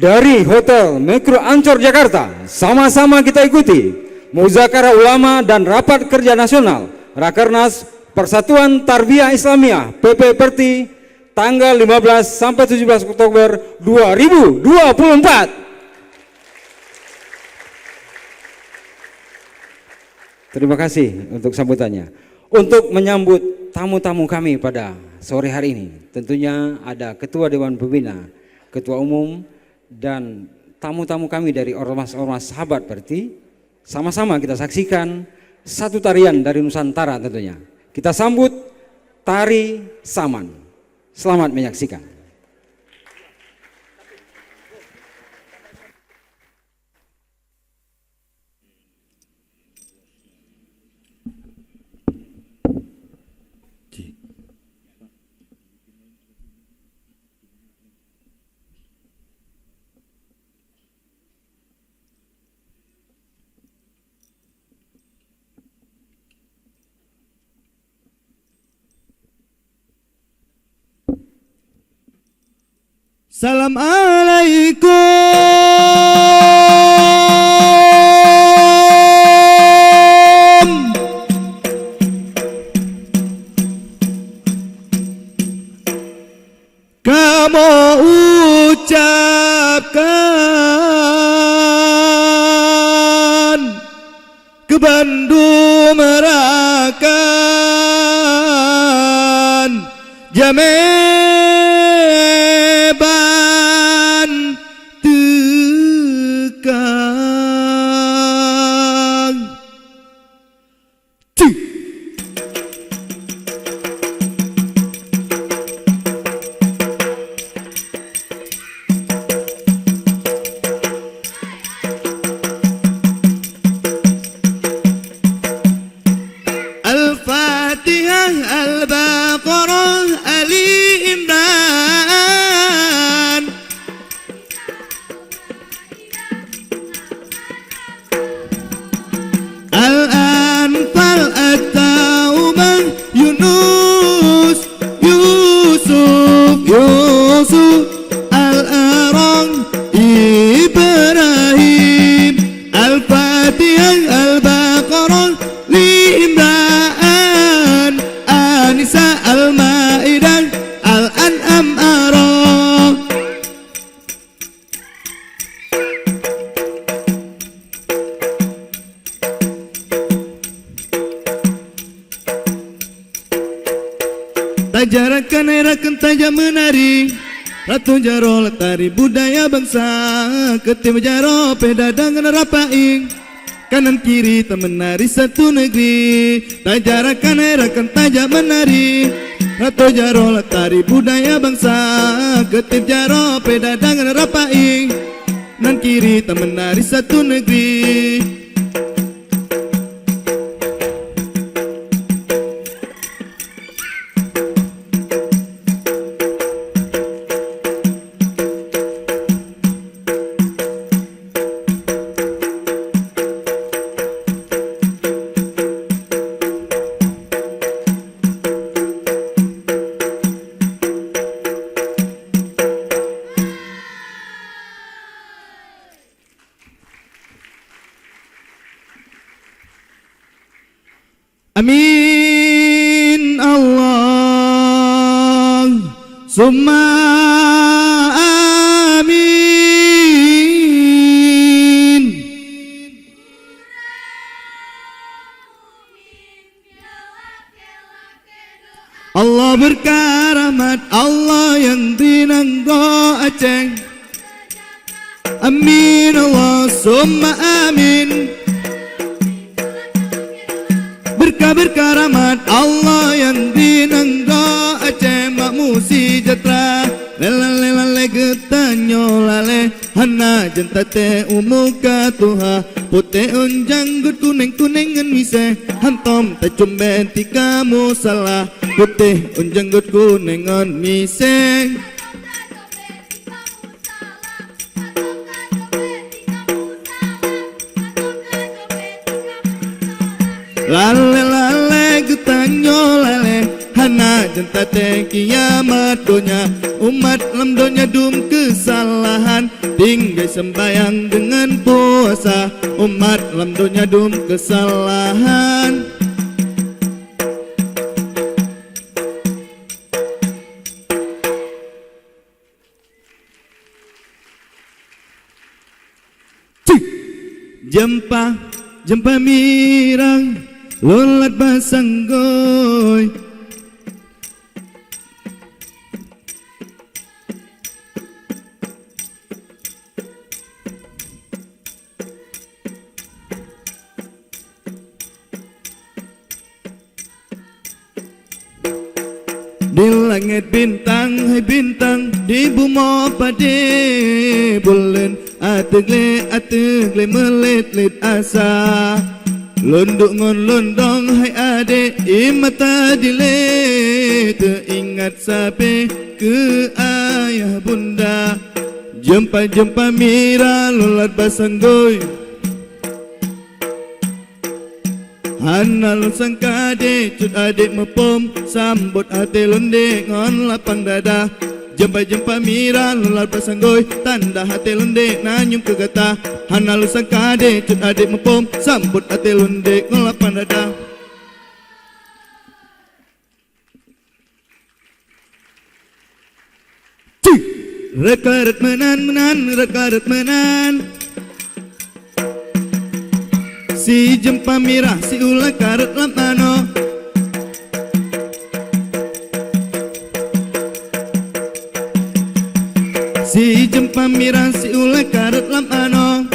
dari Hotel Metro Ancol Jakarta. Sama-sama kita ikuti Muzakarah Ulama dan Rapat Kerja Nasional Rakernas Persatuan Tarbiyah Islamiyah PP Perti tanggal 15 sampai 17 Oktober 2024. Terima kasih untuk sambutannya. Untuk menyambut tamu-tamu kami pada sore hari ini, tentunya ada Ketua Dewan Pembina, Ketua Umum, dan tamu-tamu kami dari ormas-ormas sahabat Perti. Sama-sama kita saksikan satu tarian dari Nusantara tentunya. Kita sambut Tari Saman. Selamat menyaksikan. Salam alaikum. Kamu ucapkan ke Bandung merakan Jameban tekang. Al-Fatihah, Al-Baqarah, Ali Imran. Al-Anfal, At-Taubah, Yunus, Yusuf, Al-A'raf, Ibrahim. Al-Fatihah, Al-Baqarah, Li Imran, An-Nisa, Al-Ma'idah, Al-An'am, A'raf. Tajarakan erakan tajam menari, Ratu Jaro letari budaya bangsa. Ketim Jaro peda dengan rapaing, kanan kiri tak menari satu negeri. Tajarakan erakan tajam menari, Ratu Jaro letari budaya bangsa. Ketim Jaro peda dengan rapaing, kanan kiri tak menari satu negeri. Amin Allah summa amin. Allah berkaramat, Allah yang dinanggo Aceh. Amin Allah summa amin. Berkaramat Allah yang dinanggo Aceh makmu sejahtera. Lela le getanyo lale hana jentate umuka tuha. Putih unjanggut kuning-kuningan mise hantom tacumbe kamu salah. Putih unjanggut kuningan mise. Lale getanyo lale hana jenta te kiamat donya umat lam donya dum kesalahan tinggal sembayang dengan puasa umat lam donya dum kesalahan. Jempa mirang lolat basanggoy di langit bintang hai bintang di bumi pade bulan ategle melit-lit asa lunduk ngon lundong hai ade imata dile teringat sampai ke ayah bunda jempa mira lolat basanggoy Hanal sang kade cut adik mepom sambut hati londe ngon lapang dada jempa mira lolat basanggoy tanda hati londe nanyum ke gata Hanal sang kade cut adik mepom sambut hati londe ngon lapang dada. Rekaret menan rekaret menan si jempa mirah si ulah karet lamano si jempa mirah si ulah karet lamano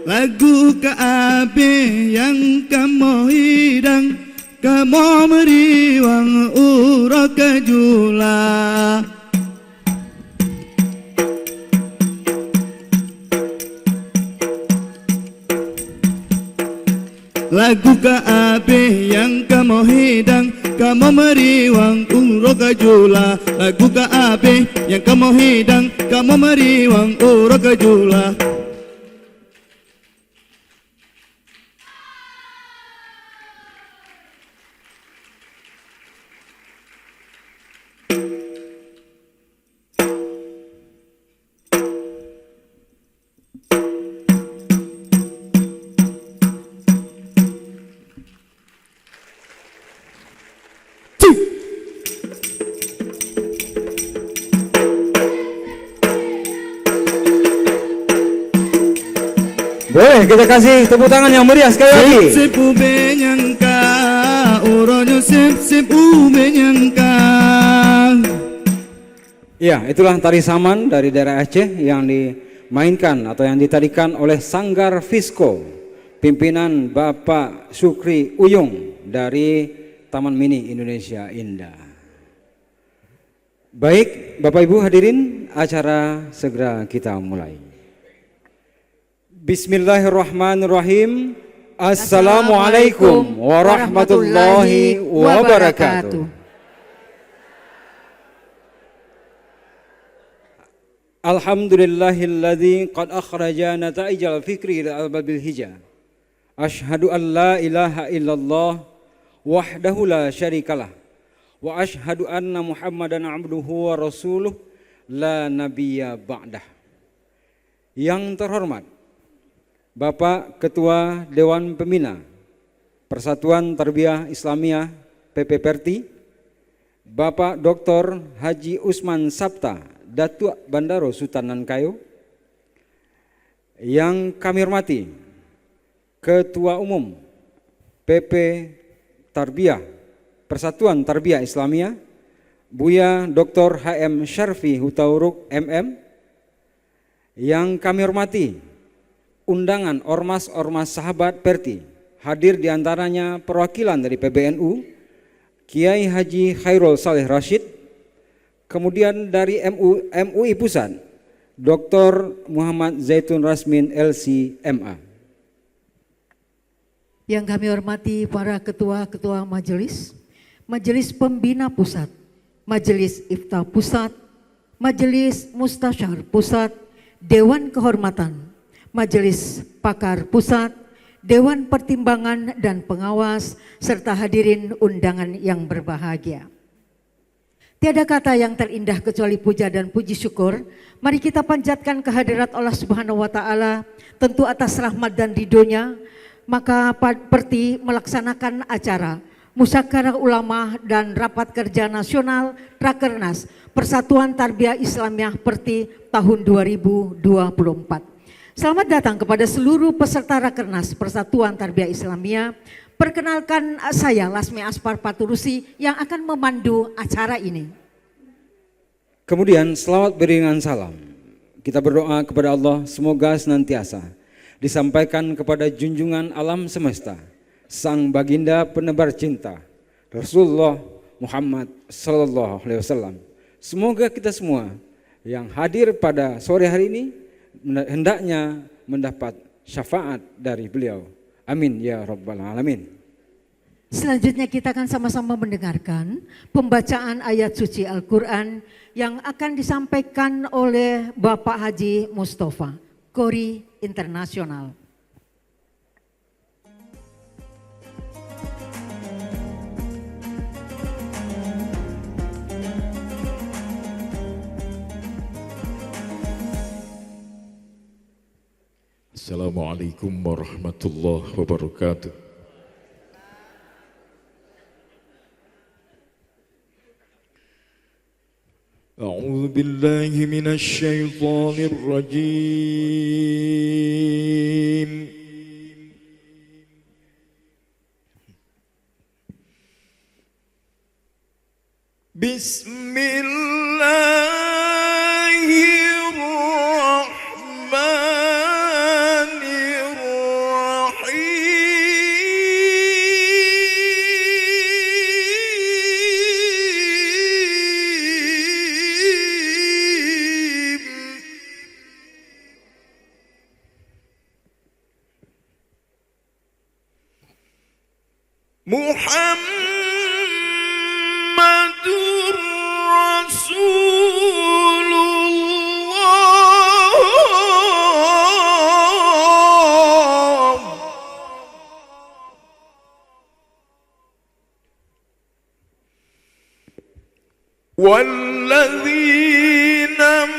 lagu kaabe yang kamu hidang kamu meriwang uro kejula lagu kaabe yang kamu hidang kamu meriwang uro kejula lagu kaabe yang kamu hidang kamu meriwang uro kejula. Boleh kita kasih tepuk tangan yang meriah sekali lagi. Sip ube nyangka, uronyo sip ube nyangka. Ya, itulah tari saman dari daerah Aceh yang dimainkan atau yang ditarikan oleh Sanggar Fisco, pimpinan Bapak Sukri Uyung dari Taman Mini Indonesia Indah. Baik, Bapak Ibu hadirin, acara segera kita mulai. Bismillahirrahmanirrahim. Assalamualaikum warahmatullahi wabarakatuh. Alhamdulillahilladzi qad akhraja nata'ijal fikri ila albabil hija. Ashhadu an la ilaha illallah wahdahu la syarikalah wa ashhadu anna Muhammadan abduhu wa rasuluh la nabiyya ba'dah. Yang terhormat Bapak Ketua Dewan Pembina Persatuan Tarbiyah Islamiyah PP Perti, Bapak Dr. Haji Usman Sabta, Datuk Bandaro Sultan Nankayo. Yang kami hormati Ketua Umum PP Tarbiyah Persatuan Tarbiyah Islamiyah, Buya Dr. HM Syarfi Hutauruk MM. Yang kami hormati undangan ormas-ormas sahabat Perti, Hadir diantaranya perwakilan dari PBNU, Kiai Haji Khairul Saleh Rashid, kemudian dari MUI Pusat, Dr. Muhammad Zaitun Rasmin LC MA. Yang kami hormati para ketua-ketua majelis, Majelis Pembina Pusat, Majelis Ifta Pusat, Majelis Mustasyar Pusat, Dewan Kehormatan, Majelis Pakar Pusat, Dewan Pertimbangan dan Pengawas, serta hadirin undangan yang berbahagia. Tiada kata yang terindah kecuali puja dan puji syukur. Mari kita panjatkan kehadirat Allah Subhanahu wa taala tentu atas rahmat dan ridhonya. Maka Perti melaksanakan acara Musyawarah Ulama dan Rapat Kerja Nasional Rakernas Persatuan Tarbiyah Islamiyah Perti tahun 2024. Selamat datang kepada seluruh peserta Rakernas Persatuan Tarbiyah Islamiyah. Perkenalkan saya Lasmi Aspar Paturusi yang akan memandu acara ini. Kemudian selawat beriringan salam. Kita berdoa kepada Allah semoga senantiasa disampaikan kepada junjungan alam semesta, Sang Baginda penebar cinta, Rasulullah Muhammad Sallallahu Alaihi Wasallam. Semoga kita semua yang hadir pada sore hari ini hendaknya mendapat syafaat dari beliau. Amin ya rabbal alamin. Selanjutnya kita akan sama-sama mendengarkan pembacaan ayat suci Al-Quran yang akan disampaikan oleh Bapak Haji Mustafa, Qori Internasional. Assalamualaikum warahmatullahi wabarakatuh. A'udzu billahi minasy syaithanir rajim. Muhammadur Rasulullah walladzina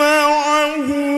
ma'ahu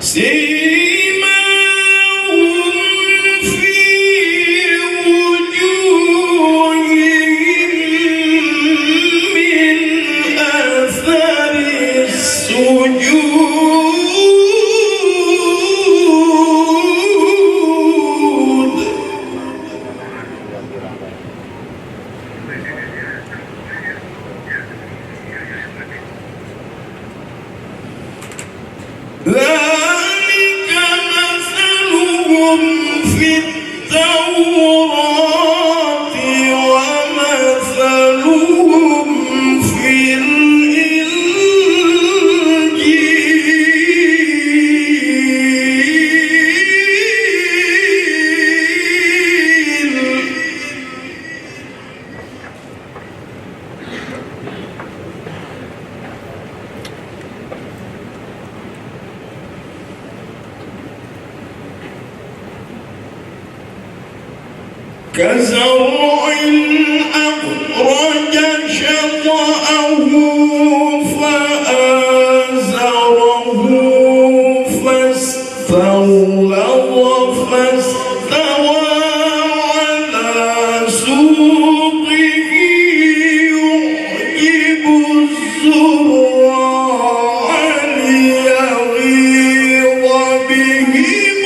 Sima في التوراة ومثلهم في الإنجيل. كزرع أخرج شطأه فآزره فاستغلظ فاستوى على سوقه يعجب الزراع ليغيظ بهم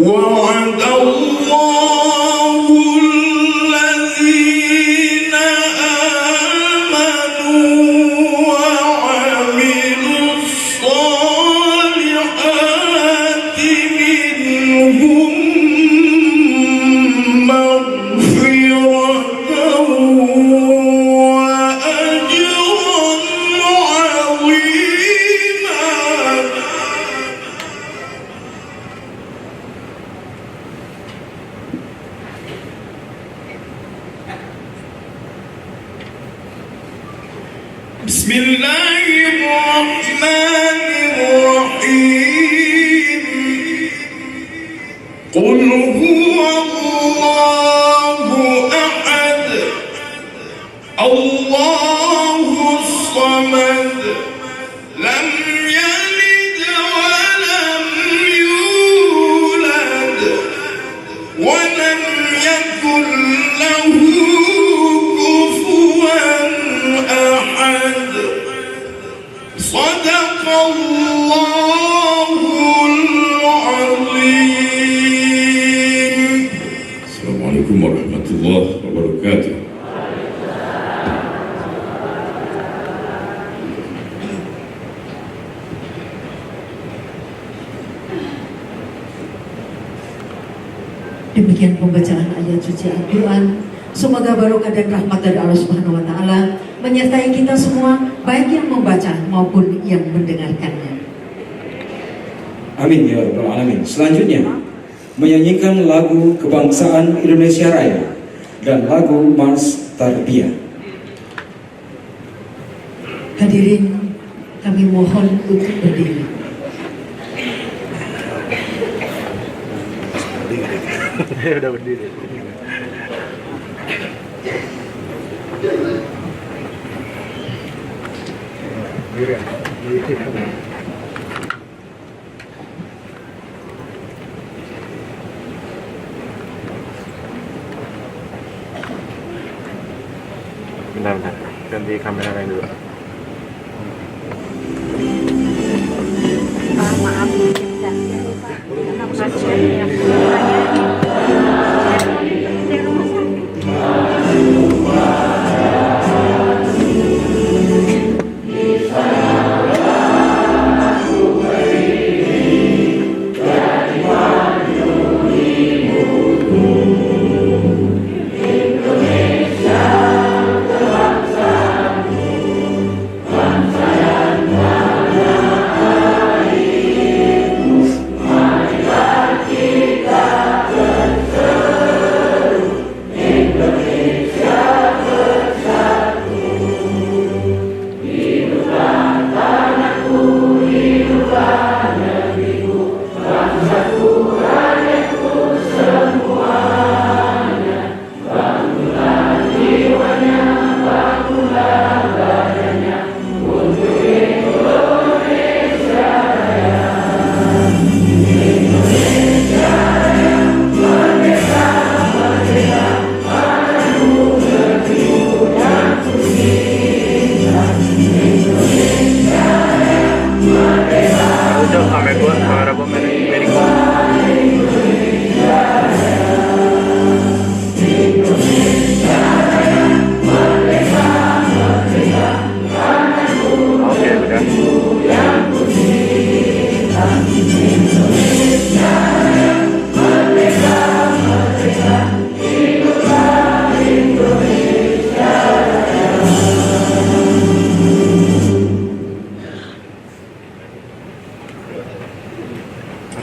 وعد الله الذين آمنوا وعملوا الصالحات منهم مغفرة وأجرا عظيما. بسم الله الرحمن الرحيم. قل هو الله أحد الله الصمد لم يلد ولم يولد ولم يكن له كفوا أحد. صدق الله العظيم. السلام عليكم ورحمة الله وبركاته. Demikian pembacaan ayat suci Al-Quran. Semoga barokah dan rahmat dari Allah Subhanahu wa Ta'ala menyertai kita semua, baik yang membaca maupun yang mendengarkannya. Amin ya rabbal alamin. Selanjutnya menyanyikan lagu kebangsaan Indonesia Raya dan lagu Mars Tarbiyah. Hadirin, kami mohon untuk berdiri. Udah berdiri. Bentar, ganti kamera lain dulu. Maaf, karena pasien yang dari rumah sakit.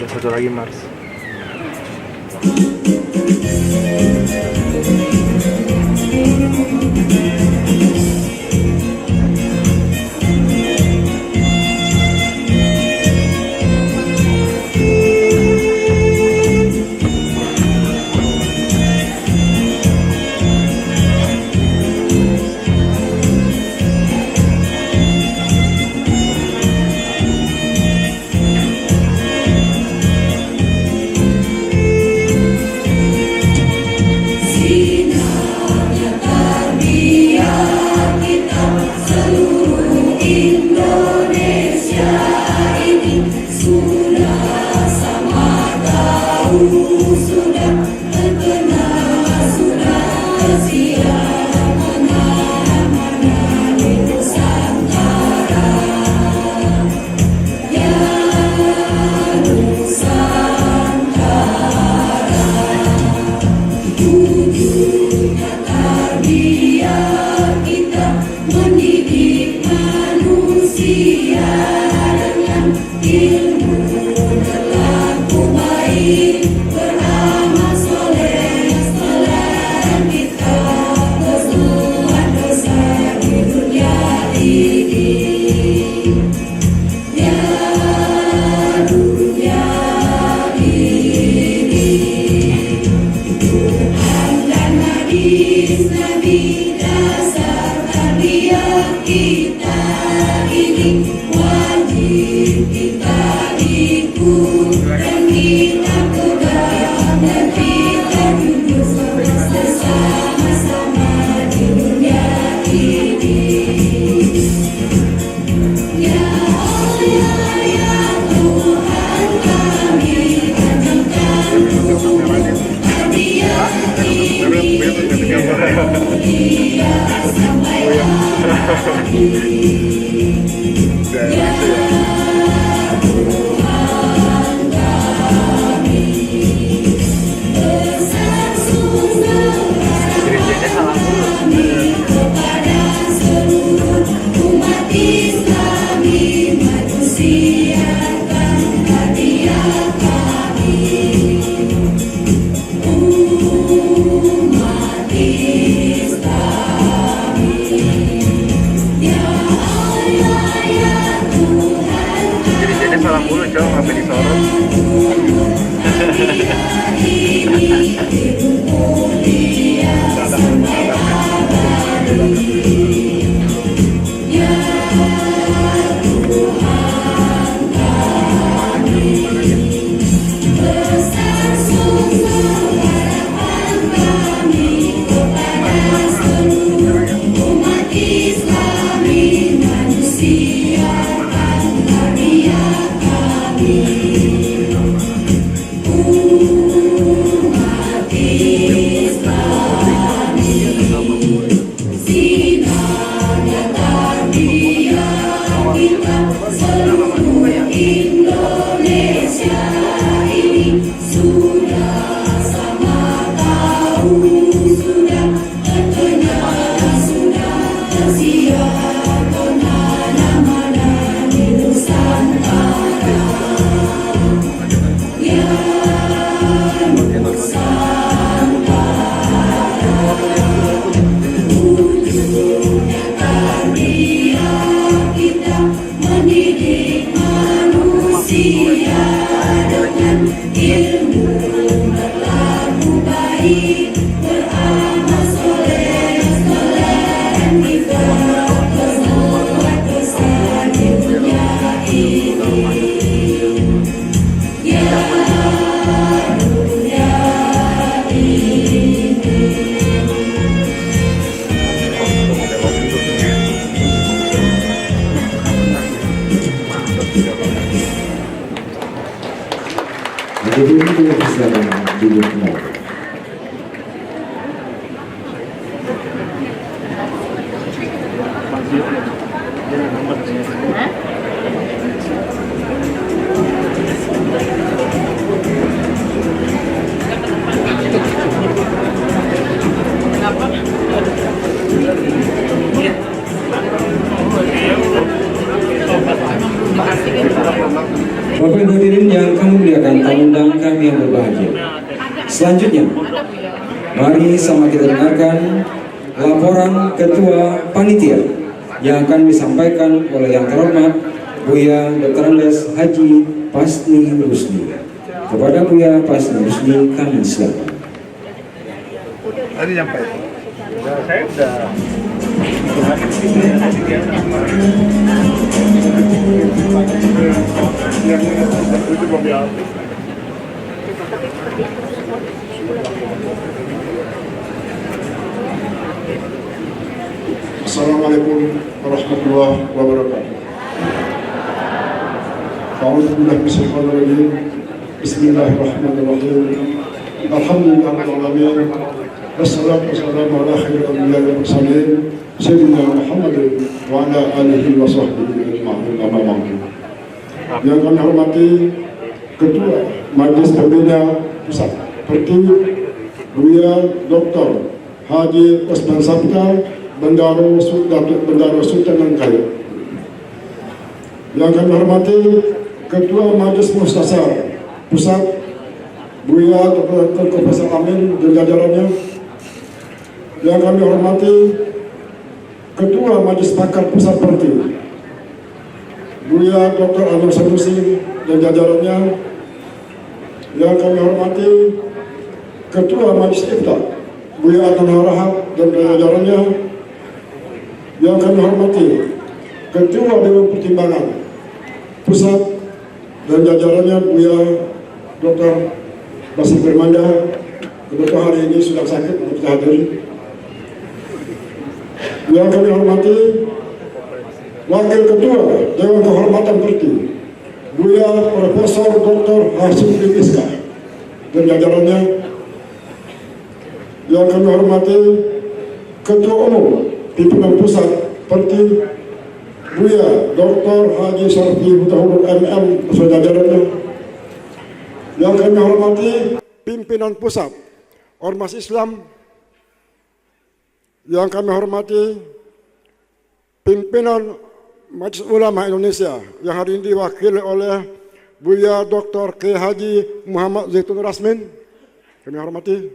Ada satu lagi Mars. Salam mulu cowok, sampai disorot. Jadi ini bisa duduk kembali. Bapak Ibu hadirin yang kami muliakan, rekan tamu undang kami yang berbahagia. Selanjutnya, mari sama kita dengarkan laporan Ketua Panitia yang akan disampaikan oleh yang terhormat Buya Dr. Andes Haji Pasni Rusdi. Kepada Buya Pasni Rusdi kami silakan. Tadi sampai. Saya udah. Assalamualaikum warahmatullahi wabarakatuh. A'udzubillahi minasyaitonir rajim. Bismillahirrahmanirrahim. Alhamdulillahirabbil alamin. Wassalatu wassalamu ala khairil anbiya'i wal mursalin sayyidina Muhammadin wa ala alihi wa sahbihi ajma'in. Amma ba'du. Yang kami hormati Ketua Majelis Pembina Pusat seperti Buya Dr. Haji Osman Sabta Bendaro Sultan Langkai. Yang kami hormati Ketua Majelis Mustasar Pusat Buya Dr. Profesor Amin dan jajarannya. Yang kami hormati Ketua Majelis Pakar Pusat Perti Buya Dr. Anwar Sanusi dan jajarannya. Yang kami hormati Ketua Majelis Ifta Buya Adnan Harahap dan jajarannya. Yang kami hormati Ketua Dewan Pertimbangan Pusat dan jajarannya Buya Dr. Basir Firmanda. Kebetulan hari ini sudah sakit untuk kita hadiri. Yang kami hormati Wakil Ketua Dewan Kehormatan Perti Buya Profesor Dr. Hasim Iska dan jajarannya. Yang kami hormati Ketua Umum Pimpinan Pusat Perti Buya Dr. Haji Sarfi Mutahurul MM beserta jajarannya. Yang kami hormati Pimpinan Pusat Ormas Islam. Yang kami hormati Pimpinan Majelis Ulama Indonesia yang hari ini diwakili oleh Buya Dr. K. Haji Muhammad Zaitun Rasmin. Kami hormati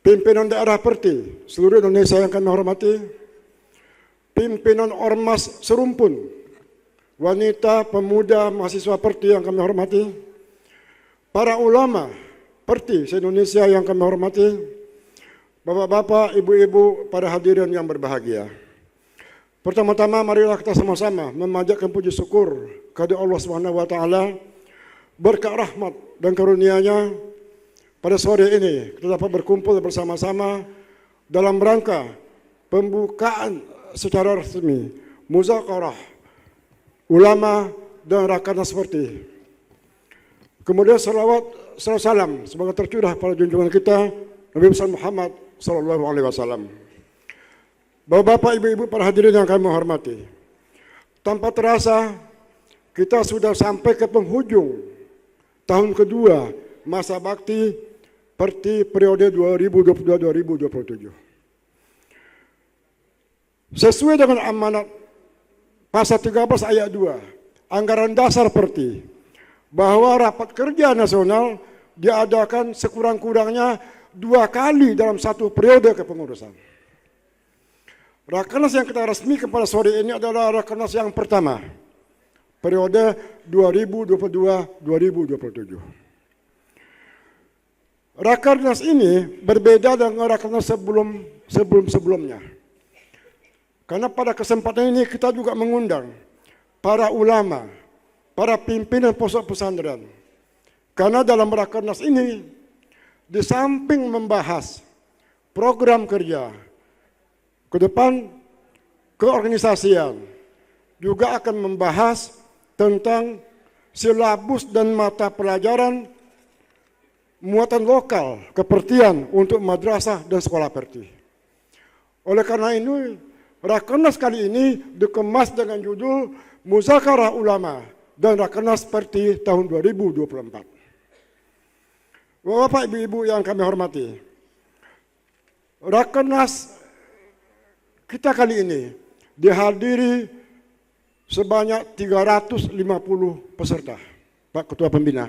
Pimpinan Daerah Perti seluruh Indonesia yang kami hormati, Pimpinan Ormas Serumpun, wanita, pemuda, mahasiswa Perti yang kami hormati, para ulama Perti se-Indonesia yang kami hormati, bapak-bapak, ibu-ibu, para hadirin yang berbahagia. Pertama-tama marilah kita sama-sama memanjatkan puji syukur kepada Allah Subhanahu wa taala berkat rahmat dan karunia-Nya. Pada sore ini kita dapat berkumpul bersama-sama dalam rangka pembukaan secara resmi muzakarah ulama dan rakernas seperti. Kemudian salawat salam semoga tercurah pada junjungan kita Nabi besar Muhammad sallallahu alaihi wasallam. Bapak-bapak, ibu-ibu, para hadirin yang kami hormati. Tanpa terasa kita sudah sampai ke penghujung tahun kedua masa bakti Perti periode 2022-2027. Sesuai dengan amanat pasal 13 ayat 2 anggaran dasar Perti bahwa rapat kerja nasional diadakan sekurang-kurangnya 2 kali dalam satu periode kepengurusan. Rakernas yang kita resmikan pada sore ini adalah rakernas yang pertama periode 2022-2027. Rakernas ini berbeda dengan rakernas sebelumnya. Karena pada kesempatan ini kita juga mengundang para ulama, para pimpinan pondok pesantren. Karena dalam rakernas ini di samping membahas program kerja ke depan keorganisasian, juga akan membahas tentang silabus dan mata pelajaran muatan lokal kepertian untuk madrasah dan sekolah Perti. Oleh karena ini, rakernas kali ini dikemas dengan judul Muzakarah Ulama dan Rakernas Perti tahun 2024. Bapak, ibu-ibu yang kami hormati, rakernas kita kali ini dihadiri sebanyak 350 peserta, Pak Ketua Pembina.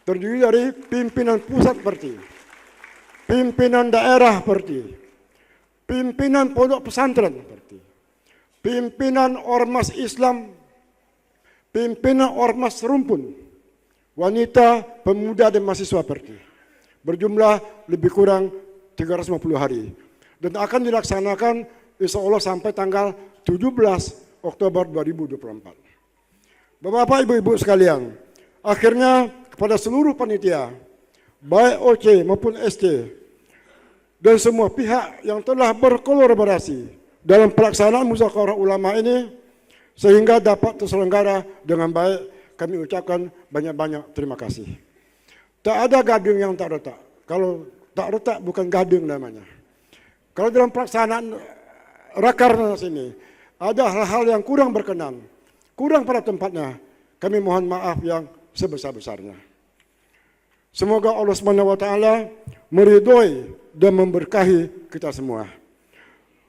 Terdiri dari pimpinan pusat parti, pimpinan daerah parti, pimpinan pondok pesantren parti, pimpinan ormas Islam, pimpinan ormas serumpun, wanita, pemuda dan mahasiswa parti. Berjumlah lebih kurang 350 hari. Dan akan dilaksanakan insya Allah sampai tanggal 17 Oktober 2024. Bapak Ibu sekalian, akhirnya kepada seluruh panitia, baik OC maupun SC, dan semua pihak yang telah berkolaborasi dalam pelaksanaan musyawarah ulama ini, sehingga dapat terselenggara dengan baik, kami ucapkan banyak-banyak terima kasih. Tak ada gading yang tak retak. Kalau tak retak bukan gading namanya. Kalau dalam pelaksanaan rakernas ini ada hal-hal yang kurang berkenan, kurang pada tempatnya, kami mohon maaf yang sebesar-besarnya. Semoga Allah SWT meridhoi dan memberkahi kita semua.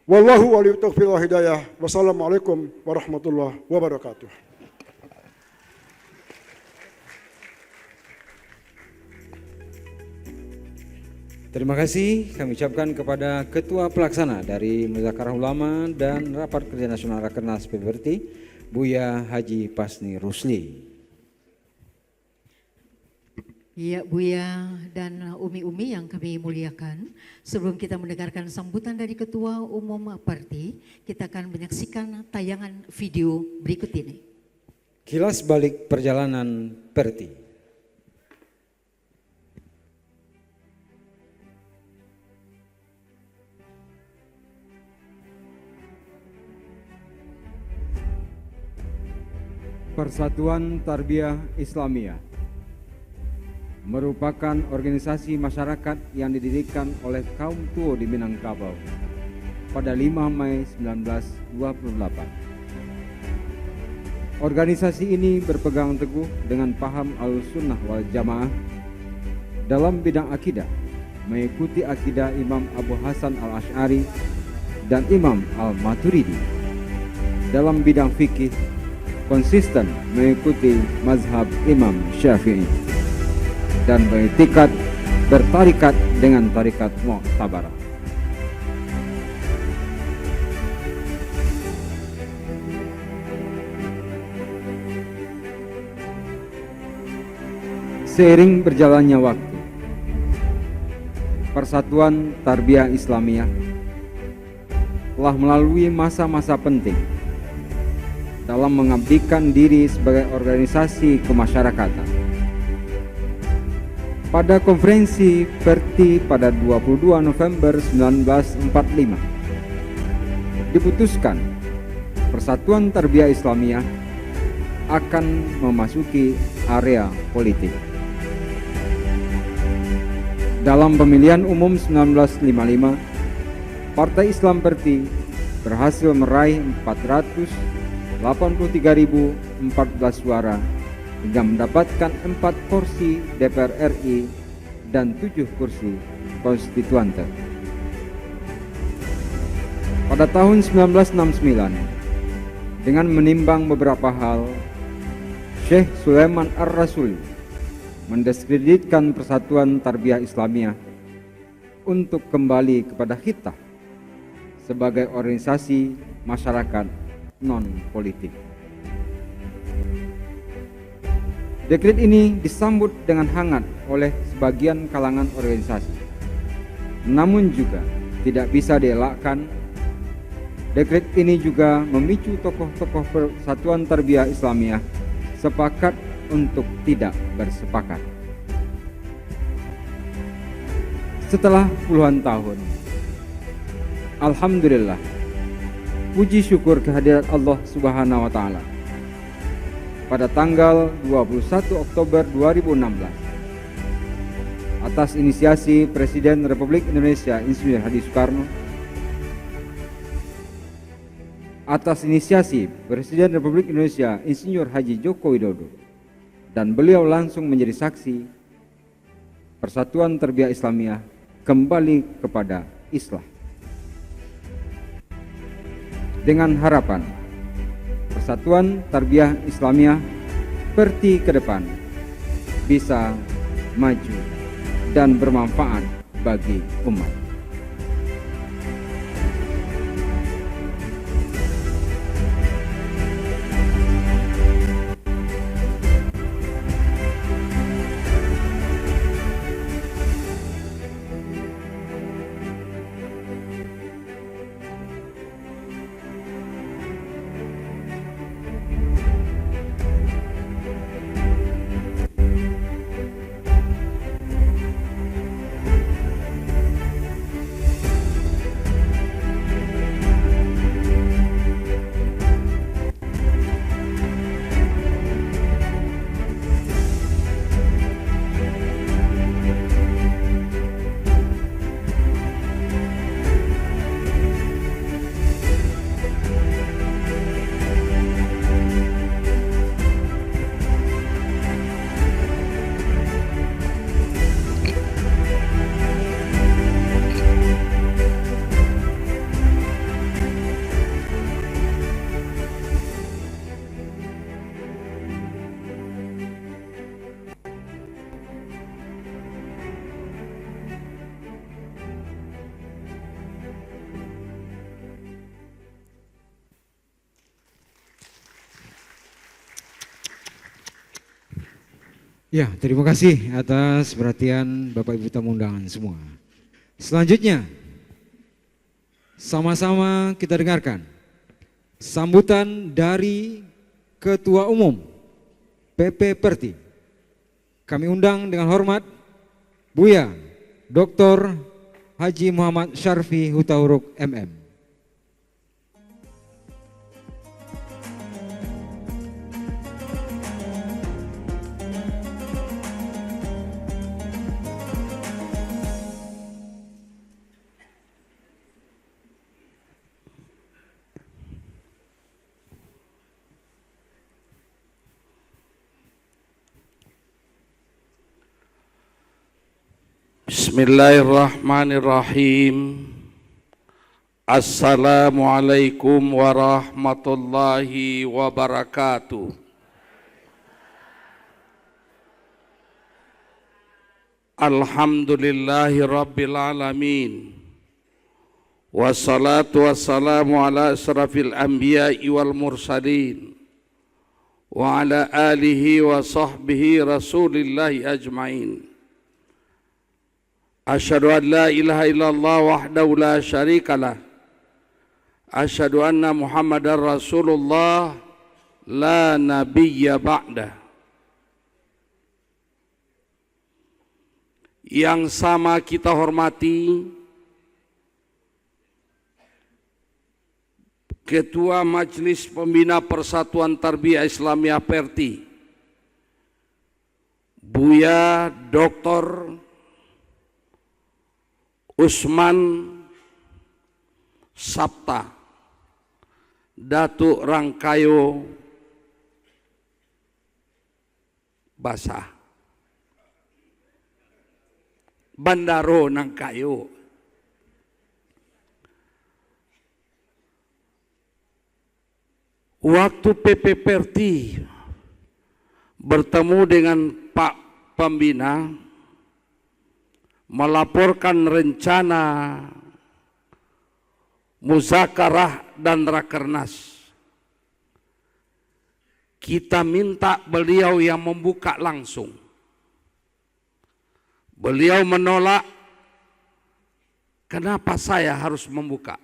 Wallahu waliyyut taufiq wal hidayah. Wassalamualaikum warahmatullahi wabarakatuh. Terima kasih kami ucapkan kepada Ketua Pelaksana dari Musyawarah Ulama dan Rapat Kerja Nasional Rakernas PBRT, Buya Haji Pasni Rusli. Ya, Buya dan Umi-Umi yang kami muliakan, sebelum kita mendengarkan sambutan dari Ketua Umum Parti, kita akan menyaksikan tayangan video berikut ini. Kilas balik perjalanan Perti. Persatuan Tarbiyah Islamiyah merupakan organisasi masyarakat yang didirikan oleh kaum tua di Minangkabau pada 5 Mei 1928. Organisasi ini berpegang teguh dengan paham Ahlussunnah wal Jamaah dalam bidang akidah, mengikuti akidah Imam Abu Hasan al-Asy'ari dan Imam al-Maturidi. Dalam bidang fikih, konsisten mengikuti mazhab Imam Syafi'i dan bertarikat dengan tarikat Mu'tabarah. Seiring berjalannya waktu, Persatuan Tarbiyah Islamiyah telah melalui masa-masa penting dalam mengabdikan diri sebagai organisasi kemasyarakatan. Pada konferensi Perti pada 22 November 1945, diputuskan Persatuan Tarbiyah Islamiyah akan memasuki area politik. Dalam pemilihan umum 1955, Partai Islam Perti berhasil meraih 483.014 suara hingga mendapatkan 4 kursi DPR RI dan 7 kursi konstituante. Pada tahun 1969, dengan menimbang beberapa hal, Syekh Sulaiman Ar-Rasuli mendiskreditkan Persatuan Tarbiyah Islamiyah untuk kembali kepada khitah sebagai organisasi masyarakat non-politik. Dekret ini disambut dengan hangat oleh sebagian kalangan organisasi. Namun juga tidak bisa dielakkan, dekret ini juga memicu tokoh-tokoh Persatuan Tarbiyah Islamiyah sepakat untuk tidak bersepakat. Setelah puluhan tahun, alhamdulillah, puji syukur kehadirat Allah Subhanahu wa taala. Pada tanggal 21 Oktober 2016, atas inisiasi Presiden Republik Indonesia Insinyur Hadi Soekarno, atas inisiasi Presiden Republik Indonesia Insinyur Haji Joko Widodo, dan beliau langsung menjadi saksi, Persatuan Tarbiyah Islamiyah kembali kepada Islam. Dengan harapan Persatuan Tarbiyah Islamiyah Perti ke depan bisa maju dan bermanfaat bagi umat. Ya, terima kasih atas perhatian Bapak Ibu tamu undangan semua. Selanjutnya, sama-sama kita dengarkan sambutan dari Ketua Umum PP Perti. Kami undang dengan hormat Buya Dr. Haji Muhammad Syarfi Hutauruk MM. Bismillahirrahmanirrahim. Assalamualaikum warahmatullahi wabarakatuh. Alhamdulillahi rabbil alamin. Wassalatu wassalamu ala asrafil anbiya'i wal mursalin wa ala alihi wa sahbihi rasulillahi ajma'in. Asyhadu an la ilaha illallah wahdahu la syarikalah. Asyhadu anna Muhammadar Rasulullah la nabiyya ba'dah. Yang sama kita hormati Ketua Majelis Pembina Persatuan Tarbiyah Islamiyah Perti, Buya Dr. Usman Sabta Datuk Rangkayo Basah Bandaro Nangkayo, waktu PP Perti bertemu dengan Pak Pembina melaporkan rencana muzakarah dan rakernas, kita minta beliau yang membuka langsung. Beliau menolak. Kenapa saya harus membuka?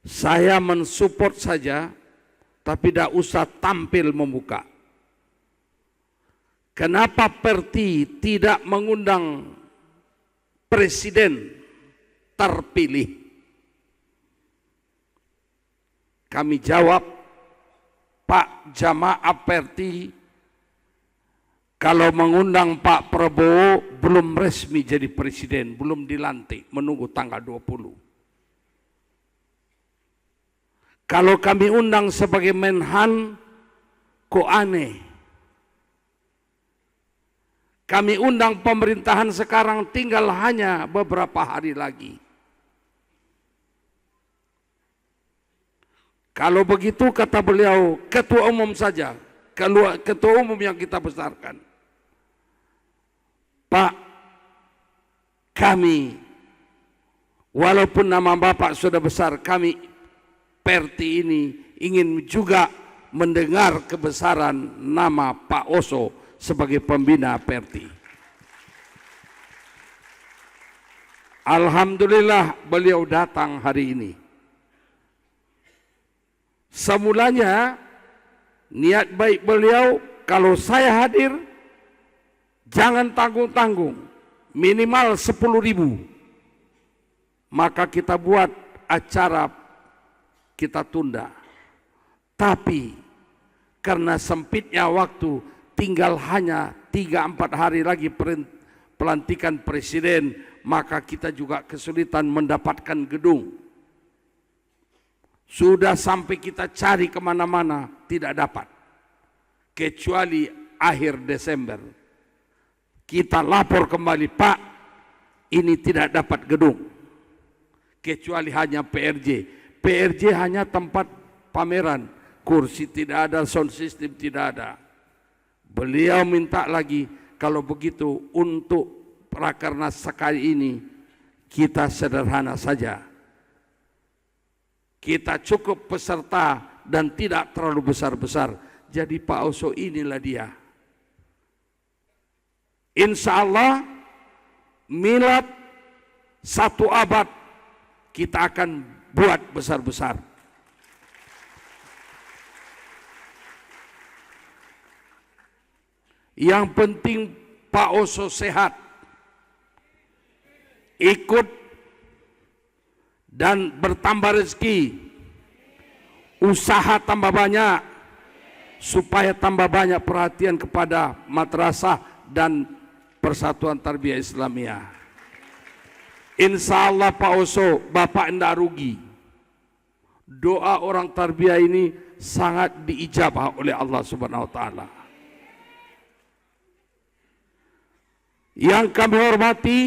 Saya mensupport saja, tapi tidak usah tampil membuka. Kenapa Perti tidak mengundang presiden terpilih? Kami jawab, Pak Jamaah Perti kalau mengundang Pak Prabowo belum resmi jadi presiden, belum dilantik, menunggu tanggal 20. Kalau kami undang sebagai Menhan, kok aneh. Kami undang pemerintahan sekarang tinggal hanya beberapa hari lagi. Kalau begitu kata beliau, ketua umum saja, ketua umum yang kita besarkan. Pak, kami walaupun nama Bapak sudah besar, kami Perti ini ingin juga mendengar kebesaran nama Pak Oso sebagai pembina Perti. Alhamdulillah beliau datang hari ini. Semulanya niat baik beliau, kalau saya hadir jangan tanggung-tanggung, minimal 10.000. Maka kita buat acara, kita tunda. Tapi karena sempitnya waktu, tinggal hanya 3-4 hari lagi pelantikan presiden, maka kita juga kesulitan mendapatkan gedung. Sudah sampai kita cari kemana-mana, tidak dapat. Kecuali akhir Desember. Kita lapor kembali, Pak, ini tidak dapat gedung. Kecuali hanya PRJ. PRJ hanya tempat pameran. Kursi tidak ada, sound system tidak ada. Beliau minta lagi, kalau begitu untuk Rakernas sekali ini, kita sederhana saja. Kita cukup peserta dan tidak terlalu besar-besar. Jadi Pak Oso inilah dia. Insya Allah milad 1 abad kita akan buat besar-besar. Yang penting Pak Oso sehat, ikut dan bertambah rezeki, usaha tambah banyak, supaya tambah banyak perhatian kepada madrasah dan Persatuan Tarbiyah Islamiyah. Insya Allah Pak Oso, Bapak tidak rugi. Doa orang tarbiyah ini sangat diijabah oleh Allah Subhanahu wa Ta'ala. Yang kami hormati,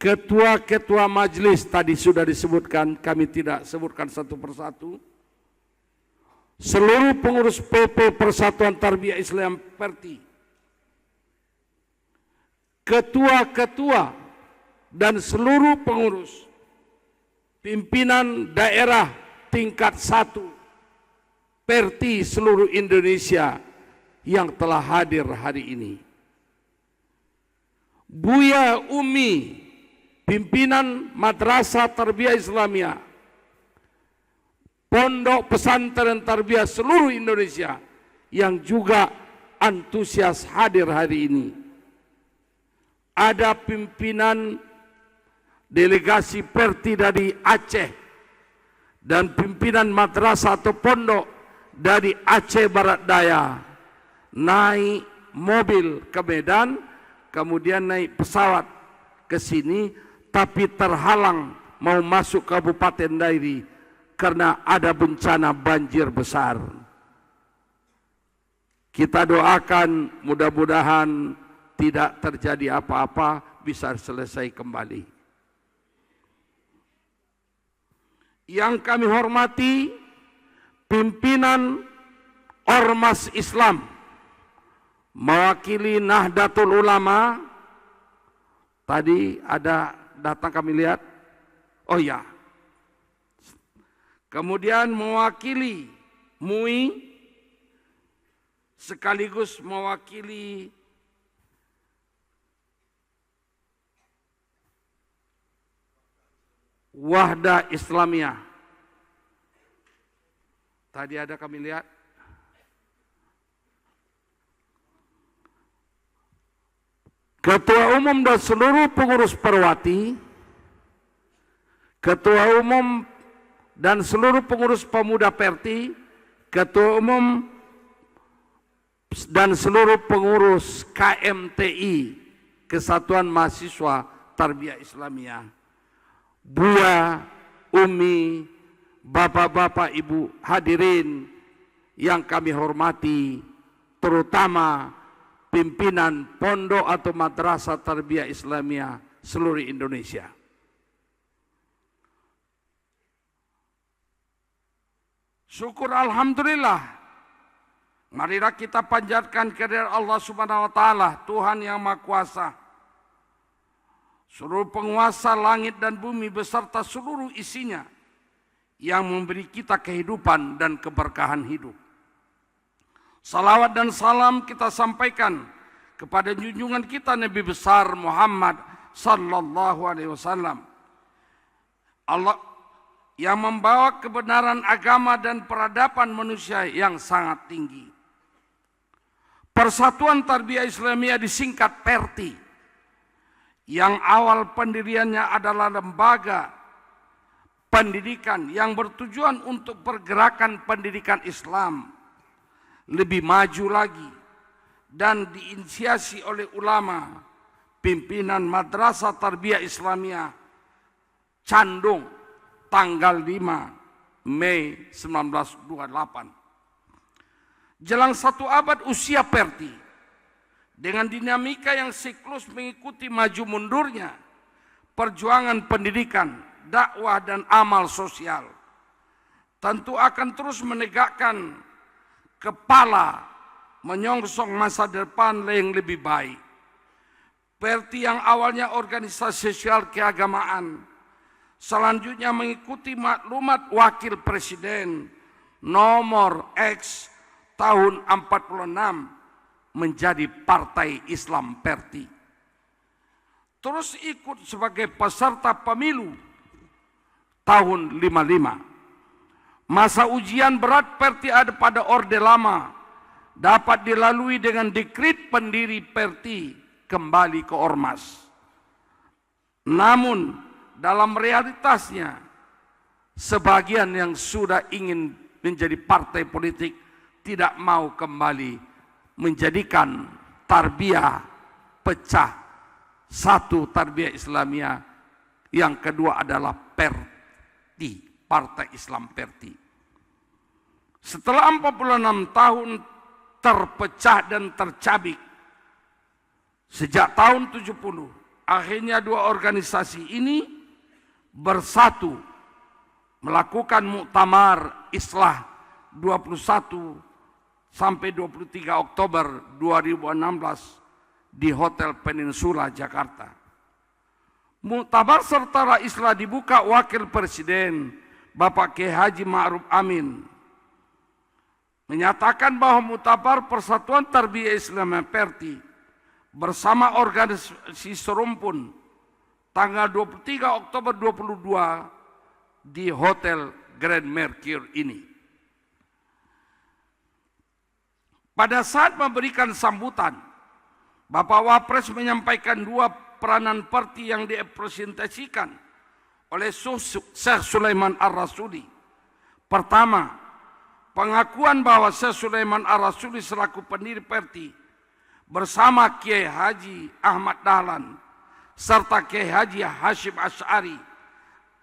ketua-ketua majelis tadi sudah disebutkan, kami tidak sebutkan satu persatu. Seluruh pengurus PP Persatuan Tarbiyah Islam Perti, ketua-ketua dan seluruh pengurus, pimpinan daerah tingkat 1 Perti seluruh Indonesia yang telah hadir hari ini. Buya Umi, pimpinan Madrasah Tarbiyah Islamiyah, Pondok Pesantren Tarbiyah seluruh Indonesia yang juga antusias hadir hari ini. Ada pimpinan delegasi Perti dari Aceh dan pimpinan madrasah atau pondok dari Aceh Barat Daya naik mobil ke Medan, kemudian naik pesawat ke sini, tapi terhalang mau masuk Kabupaten Dairi karena ada bencana banjir besar. Kita doakan mudah-mudahan tidak terjadi apa-apa, bisa selesai kembali. Yang kami hormati pimpinan Ormas Islam mewakili Nahdlatul Ulama. Tadi ada datang kami lihat. Oh ya. Kemudian mewakili MUI sekaligus mewakili Wahdah Islamiyah. Tadi ada kami lihat. Ketua umum dan seluruh pengurus Perwati, ketua umum dan seluruh pengurus pemuda Perti, ketua umum dan seluruh pengurus KMTI, Kesatuan Mahasiswa Tarbiyah Islamiyah, Buya, Umi, bapak-bapak, ibu hadirin yang kami hormati, terutama pimpinan pondok atau madrasah Tarbiyah Islamiyah seluruh Indonesia. Syukur alhamdulillah. Marilah kita panjatkan kehadirat Allah Subhanahu wa taala, Tuhan yang Maha Kuasa. Seluruh penguasa langit dan bumi beserta seluruh isinya yang memberi kita kehidupan dan keberkahan hidup. Salawat dan salam kita sampaikan kepada junjungan kita Nabi besar Muhammad sallallahu alaihi wasallam. Allah yang membawa kebenaran agama dan peradaban manusia yang sangat tinggi. Persatuan Tarbiyah Islamiyah disingkat PERTI, yang awal pendiriannya adalah lembaga pendidikan yang bertujuan untuk pergerakan pendidikan Islam lebih maju lagi, dan diinisiasi oleh ulama pimpinan Madrasah Tarbiyah Islamiyah Candung tanggal 5 Mei 1928. Jelang 1 abad usia PERTI, dengan dinamika yang siklus mengikuti maju mundurnya perjuangan pendidikan, dakwah dan amal sosial, tentu akan terus menegakkan kepala menyongsong masa depan yang lebih baik. PERTI yang awalnya organisasi sosial keagamaan, selanjutnya mengikuti maklumat Wakil Presiden nomor X tahun 46 menjadi Partai Islam PERTI. Terus ikut sebagai peserta pemilu tahun 55. Masa ujian berat PERTI ada pada Orde Lama dapat dilalui dengan dekrit pendiri PERTI kembali ke Ormas. Namun dalam realitasnya, sebagian yang sudah ingin menjadi partai politik tidak mau kembali menjadikan tarbiyah pecah. Satu, tarbiyah Islamiyah, yang kedua adalah PERTI, Partai Islam PERTI. Setelah 46 tahun terpecah dan tercabik, sejak tahun 70, akhirnya dua organisasi ini bersatu melakukan muktamar Islah 21 sampai 23 Oktober 2016 di Hotel Peninsula Jakarta. Muktamar Serta Islah dibuka Wakil Presiden Bapak Kiai Haji Ma'ruf Amin, menyatakan bahwa muktamar Persatuan Tarbiyah Islamiyah PERTI bersama organisasi serumpun tanggal 23 Oktober 2022 di Hotel Grand Mercure ini. Pada saat memberikan sambutan, Bapak Wapres menyampaikan dua peranan PERTI yang direpresentasikan oleh Syekh Sulaiman Ar-Rasuli. Pertama, pengakuan bahwa Syekh Sulaiman Ar-Rasuli selaku pendiri PERTI bersama Kiai Haji Ahmad Dahlan serta Kiai Haji Hashim Asy'ari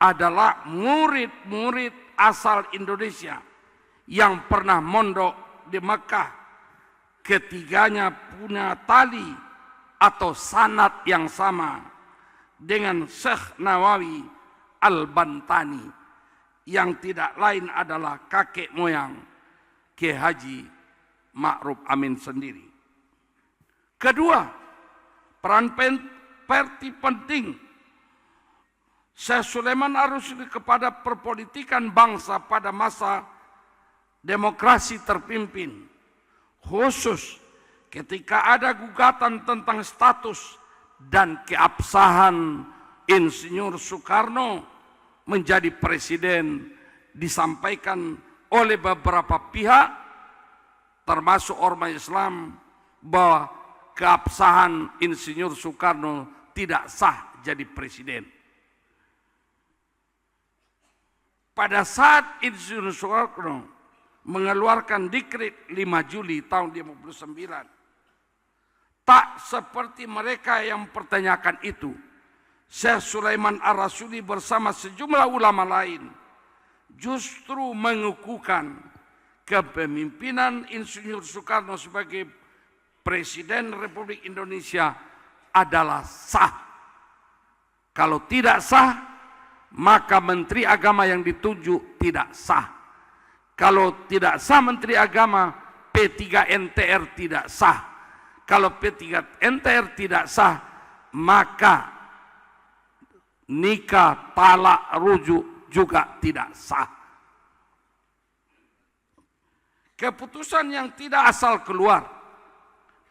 adalah murid-murid asal Indonesia yang pernah mondok di Mekah. Ketiganya punya tali atau sanad yang sama dengan Syekh Nawawi Al-Bantani, yang tidak lain adalah kakek moyang Kiai Haji Ma'ruf Amin sendiri. Kedua, peran PERTI penting Syekh Sulaiman Ar-Rasuli kepada perpolitikan bangsa pada masa demokrasi terpimpin, khusus ketika ada gugatan tentang status dan keabsahan Insinyur Soekarno menjadi presiden, disampaikan oleh beberapa pihak termasuk ormas Islam bahwa keabsahan Insinyur Soekarno tidak sah jadi presiden. Pada saat Insinyur Soekarno mengeluarkan dekret 5 Juli tahun 1959, tak seperti mereka yang mempertanyakan itu, Syekh Sulaiman Ar-Rasuli bersama sejumlah ulama lain justru mengukuhkan kepemimpinan Insinyur Soekarno sebagai Presiden Republik Indonesia adalah sah. Kalau tidak sah, maka Menteri Agama yang ditunjuk tidak sah. Kalau tidak sah Menteri Agama, P3 NTR tidak sah. Kalau P3 NTR tidak sah, maka nikah, talak, rujuk juga tidak sah. Keputusan yang tidak asal keluar,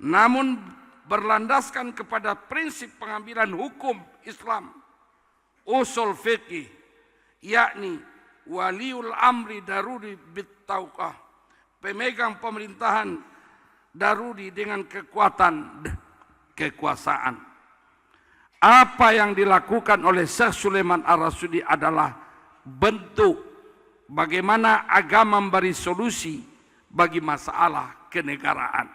namun berlandaskan kepada prinsip pengambilan hukum Islam, usul fikih, yakni waliul amri daruri bittauqah, pemegang pemerintahan daruri dengan kekuatan kekuasaan. Apa yang dilakukan oleh Syekh Sulaiman Ar-Rasudi adalah bentuk bagaimana agama memberi solusi bagi masalah kenegaraan.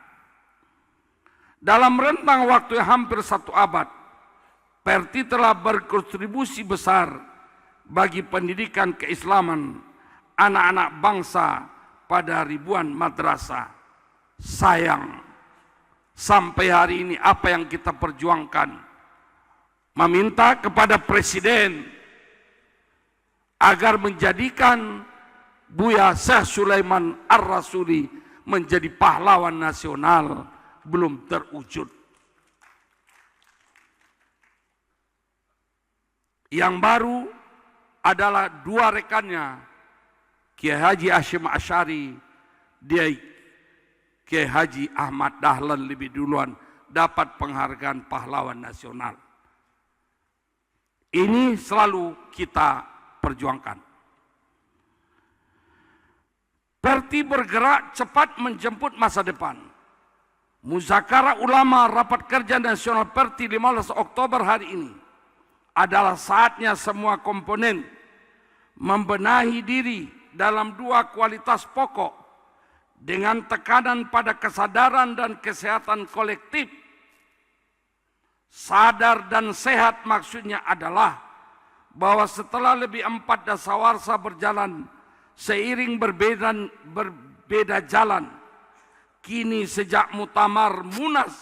Dalam rentang waktu yang hampir 1 abad, Perti telah berkontribusi besar bagi pendidikan keislaman anak-anak bangsa pada ribuan madrasah. Sayang, sampai hari ini apa yang kita perjuangkan, meminta kepada Presiden agar menjadikan Buya Syekh Sulaiman Ar-Rasudi menjadi pahlawan nasional, belum terwujud. Yang baru adalah 2 rekannya, Kiai Haji Hashim Asy'ari, dia Kiai Haji Ahmad Dahlan lebih duluan dapat penghargaan pahlawan nasional. Ini selalu kita perjuangkan. Perti bergerak cepat menjemput masa depan. Muzakarah ulama rapat kerja nasional Perti 15 Oktober hari ini adalah saatnya semua komponen membenahi diri dalam 2 kualitas pokok dengan tekanan pada kesadaran dan kesehatan kolektif. Sadar dan sehat maksudnya adalah bahwa setelah lebih 4 dasawarsa berjalan seiring berbeda jalan, kini sejak Muktamar Munas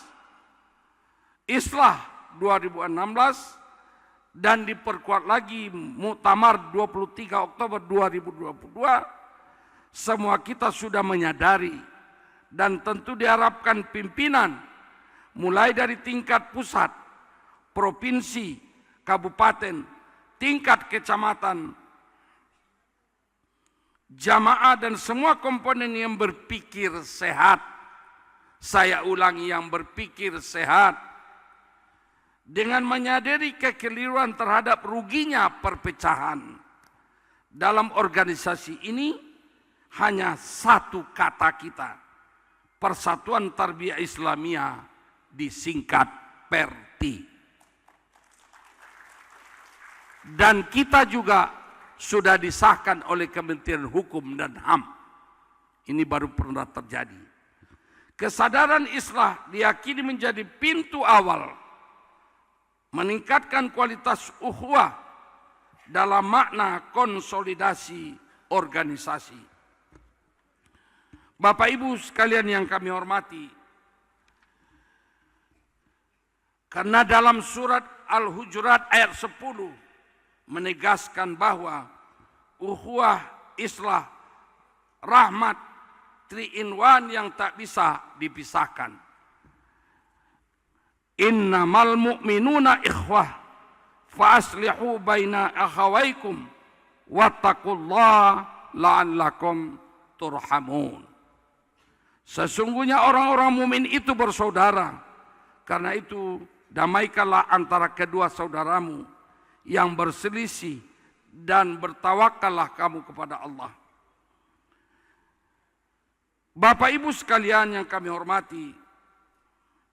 Islah 2016 dan diperkuat lagi Muktamar 23 Oktober 2022, semua kita sudah menyadari dan tentu diharapkan pimpinan mulai dari tingkat pusat, provinsi, kabupaten, tingkat kecamatan, jamaah dan semua komponen yang berpikir sehat. Saya ulangi, yang berpikir sehat. Dengan menyadari kekeliruan terhadap ruginya perpecahan. Dalam organisasi ini hanya 1 kata kita, Persatuan Tarbiyah Islamiyah, disingkat Perti. Dan kita juga sudah disahkan oleh Kementerian Hukum dan HAM. Ini baru pernah terjadi. Kesadaran Islah diyakini menjadi pintu awal meningkatkan kualitas ukhuwah dalam makna konsolidasi organisasi. Bapak Ibu sekalian yang kami hormati, karena dalam surat Al-Hujurat ayat 10 menegaskan bahwa ukhuwah, islah, rahmat, 3-in-1 yang tak bisa dipisahkan. Innamal mu'minuna ikhwah fa aslihu baina akhawaykum wattaqullaha la'allakum turhamun. Sesungguhnya orang-orang mukmin itu bersaudara. Karena itu damaikanlah antara kedua saudaramu yang berselisih dan bertawakallah kamu kepada Allah. Bapak Ibu sekalian yang kami hormati,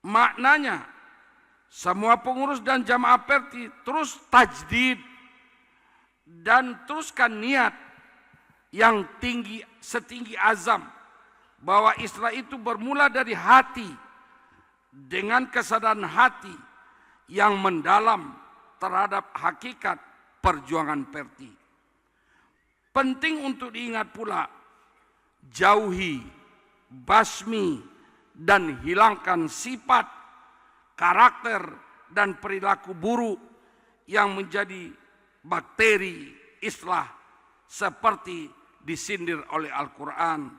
maknanya semua pengurus dan jamaah Perti terus tajdid dan teruskan niat yang tinggi, setinggi azam bahwa Islam itu bermula dari hati dengan kesadaran hati yang mendalam terhadap hakikat perjuangan Perti. Penting untuk diingat pula, jauhi, basmi, dan hilangkan sifat, karakter, dan perilaku buruk yang menjadi bakteri Islah seperti disindir oleh Al-Quran.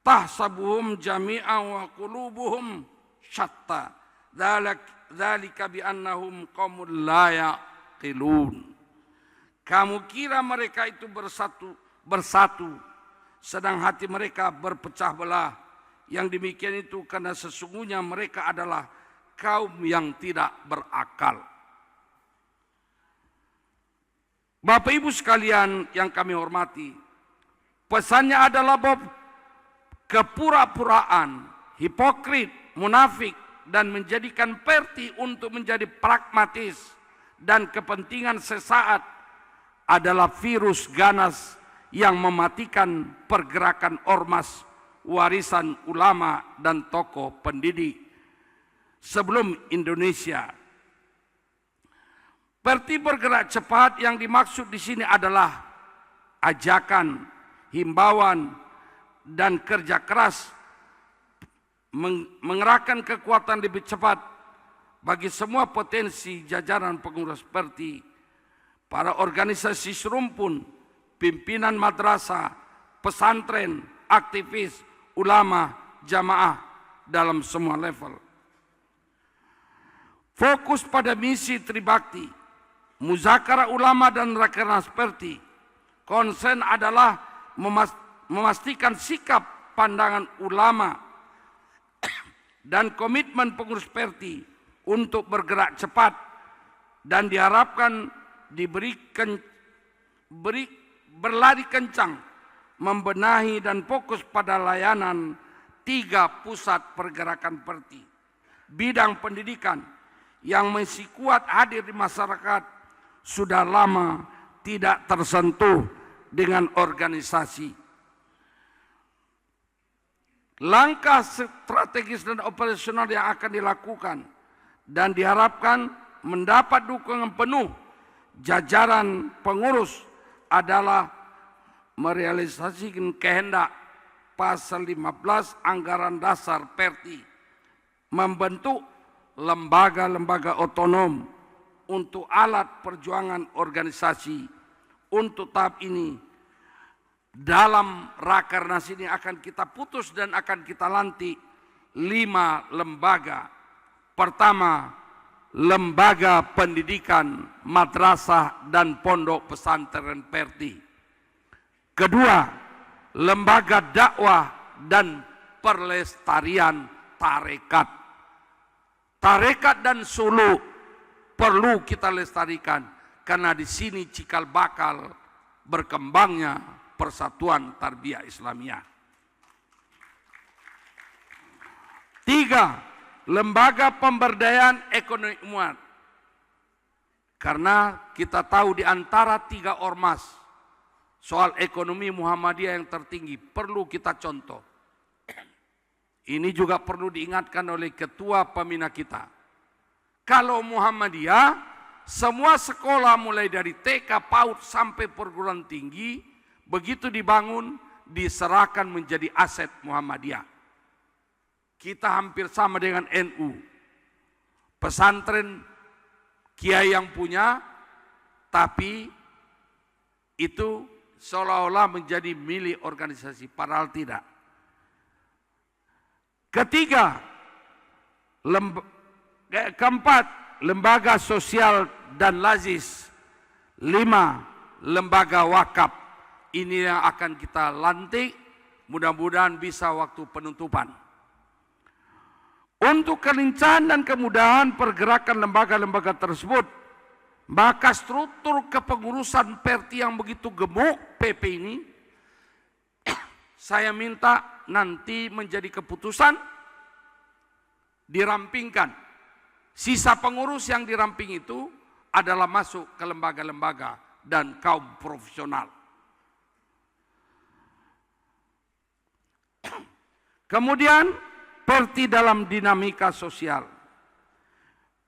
Tahsabuhum jami'an wa qulubuhum syatta. Dzalika bi annahum qaumul la yaqilun. Kamu kira mereka itu bersatu, sedang hati mereka berpecah belah. Yang demikian itu karena sesungguhnya mereka adalah kaum yang tidak berakal. Bapak Ibu sekalian yang kami hormati, pesannya adalah bahwa kepura-puraan, hipokrit, munafik, dan menjadikan Perti untuk menjadi pragmatis dan kepentingan sesaat adalah virus ganas yang mematikan pergerakan ormas, warisan ulama dan tokoh pendidik sebelum Indonesia. Perti bergerak cepat yang dimaksud di sini adalah ajakan, himbauan, dan kerja keras mengerahkan kekuatan lebih cepat bagi semua potensi jajaran pengurus Perti, para organisasi serumpun, pimpinan madrasah, pesantren, aktivis, ulama, jamaah dalam semua level. Fokus pada misi Tribakti, muzakarah ulama dan rakernas Perti. Konsen adalah memastikan sikap pandangan ulama dan komitmen pengurus Perti untuk bergerak cepat dan diharapkan berlari kencang, membenahi dan fokus pada layanan 3 pusat pergerakan Perti. Bidang pendidikan yang masih kuat hadir di masyarakat sudah lama tidak tersentuh dengan organisasi. Langkah strategis dan operasional yang akan dilakukan dan diharapkan mendapat dukungan penuh jajaran pengurus adalah merealisasikan kehendak pasal 15 Anggaran Dasar Perti, membentuk lembaga-lembaga otonom untuk alat perjuangan organisasi. Untuk tahap ini, dalam Rakernas ini akan kita putus dan akan kita lantik 5 lembaga. Pertama, lembaga pendidikan, madrasah dan pondok pesantren Perti. Kedua, lembaga dakwah dan perlestarian tarekat. Tarekat dan suluk perlu kita lestarikan karena di sini cikal bakal berkembangnya persatuan tarbiyah Islamiyah. 3. Lembaga pemberdayaan ekonomi umat. Karena kita tahu di antara 3 ormas, soal ekonomi Muhammadiyah yang tertinggi perlu kita contoh. Ini juga perlu diingatkan oleh ketua pembina kita. Kalau Muhammadiyah, semua sekolah mulai dari TK, PAUD sampai perguruan tinggi, begitu dibangun, diserahkan menjadi aset Muhammadiyah. Kita hampir sama dengan NU. Pesantren kiai yang punya, tapi itu seolah-olah menjadi milik organisasi, padahal tidak. Ketiga, keempat, lembaga sosial dan lazis. 5, lembaga wakaf. Ini yang akan kita lantik, mudah-mudahan bisa waktu penutupan. Untuk kelincahan dan kemudahan pergerakan lembaga-lembaga tersebut, maka struktur kepengurusan Perti yang begitu gemuk PP ini, saya minta nanti menjadi keputusan dirampingkan. Sisa pengurus yang diramping itu adalah masuk ke lembaga-lembaga dan kaum profesional. Kemudian Perti dalam dinamika sosial.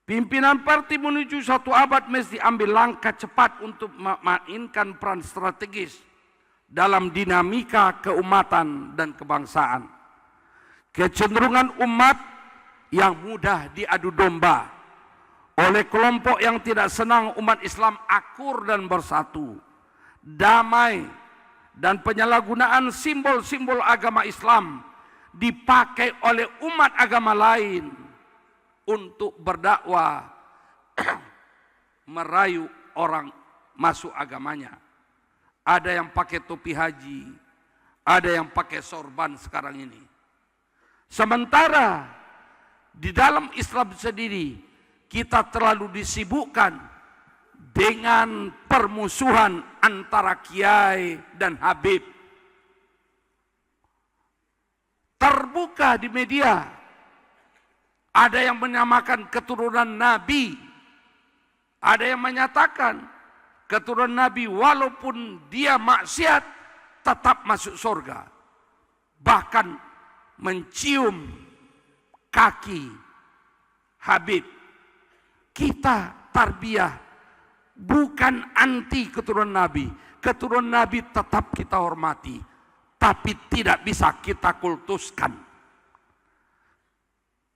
Pimpinan Perti menuju 1 abad mesti ambil langkah cepat untuk memainkan peran strategis dalam dinamika keumatan dan kebangsaan. Kecenderungan umat yang mudah diadu domba oleh kelompok yang tidak senang umat Islam akur dan bersatu, damai dan penyalahgunaan simbol-simbol agama Islam dipakai oleh umat agama lain untuk berdakwah merayu orang masuk agamanya. Ada yang pakai topi haji, ada yang pakai sorban sekarang ini. Sementara di dalam Islam sendiri kita terlalu disibukkan dengan permusuhan antara kiai dan habib. Terbuka di media, ada yang menyamakan keturunan Nabi, ada yang menyatakan keturunan Nabi walaupun dia maksiat tetap masuk surga, bahkan mencium kaki Habib. Kita tarbiyah bukan anti keturunan Nabi. Keturunan Nabi tetap kita hormati, tapi tidak bisa kita kultuskan.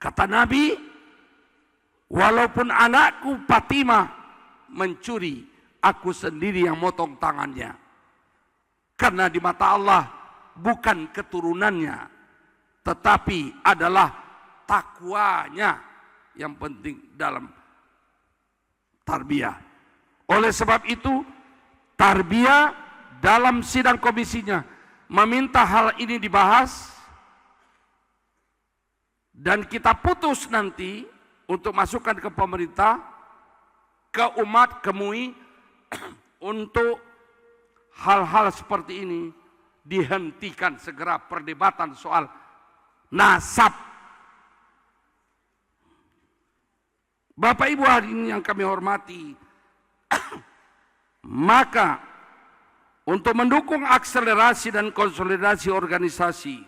Kata Nabi, walaupun anakku Fatimah mencuri, aku sendiri yang motong tangannya. Karena di mata Allah bukan keturunannya, tetapi adalah takwanya yang penting dalam tarbiyah. Oleh sebab itu, tarbiyah dalam sidang komisinya meminta hal ini dibahas dan kita putus nanti untuk masukkan ke pemerintah, ke umat, ke MUI untuk hal-hal seperti ini dihentikan segera, perdebatan soal nasab. Bapak Ibu hadirin yang kami hormati, maka untuk mendukung akselerasi dan konsolidasi organisasi,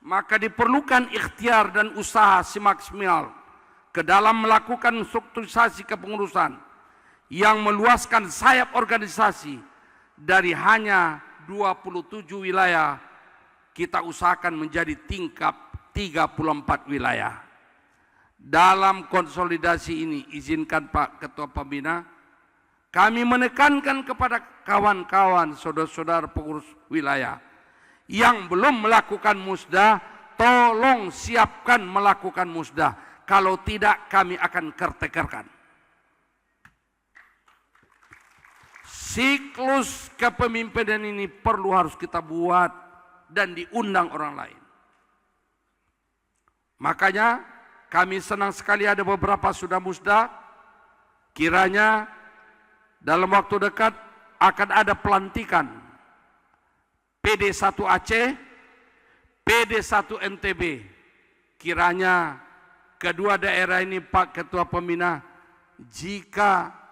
maka diperlukan ikhtiar dan usaha semaksimal ke dalam melakukan strukturisasi kepengurusan yang meluaskan sayap organisasi dari hanya 27 wilayah, kita usahakan menjadi tingkat 34 wilayah. Dalam konsolidasi ini, izinkan Pak Ketua Pembina, kami menekankan kepada kawan-kawan, saudara-saudara pengurus wilayah yang belum melakukan musda, tolong siapkan melakukan musda. Kalau tidak, kami akan kertekerkan. Siklus kepemimpinan ini perlu harus kita buat dan diundang orang lain. Makanya kami senang sekali ada beberapa sudah musda. Kiranya dalam waktu dekat akan ada pelantikan PD1 Aceh, PD1 NTB. Kiranya kedua daerah ini Pak Ketua Pembina, jika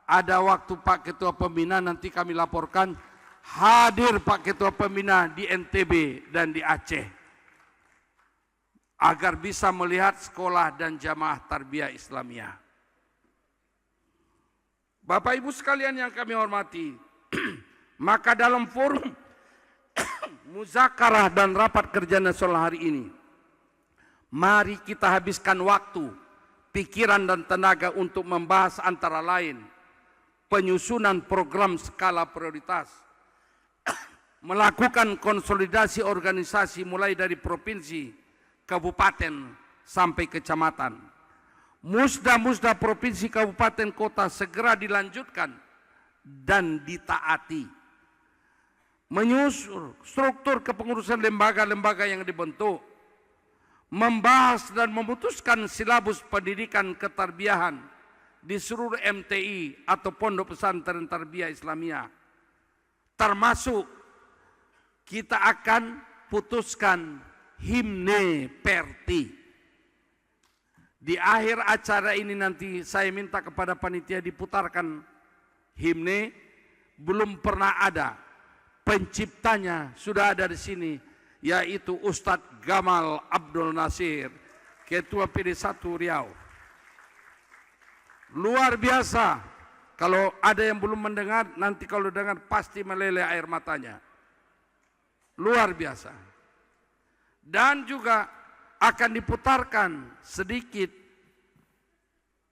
ada waktu Pak Ketua Pembina nanti kami laporkan hadir Pak Ketua Pembina di NTB dan di Aceh, agar bisa melihat sekolah dan jamaah tarbiyah Islamiyah. Bapak Ibu sekalian yang kami hormati, maka dalam forum muzakarah dan rapat kerja nasional hari ini, mari kita habiskan waktu, pikiran dan tenaga untuk membahas antara lain penyusunan program skala prioritas, melakukan konsolidasi organisasi mulai dari provinsi, kabupaten sampai kecamatan. Musda-musda provinsi, kabupaten, kota segera dilanjutkan dan ditaati. Menyusun struktur kepengurusan lembaga-lembaga yang dibentuk, membahas dan memutuskan silabus pendidikan ketarbiahan di seluruh MTI atau Pondok Pesantren Tarbiyah Islamiyah. Termasuk kita akan putuskan himne Perti. Di akhir acara ini nanti saya minta kepada panitia diputarkan himne. Belum pernah ada, penciptanya sudah ada di sini, yaitu Ustadz Gamal Abdul Nasir, Ketua PD1 Riau. Luar biasa. Kalau ada yang belum mendengar, nanti kalau dengar pasti meleleh air matanya. Luar biasa. Dan juga akan diputarkan sedikit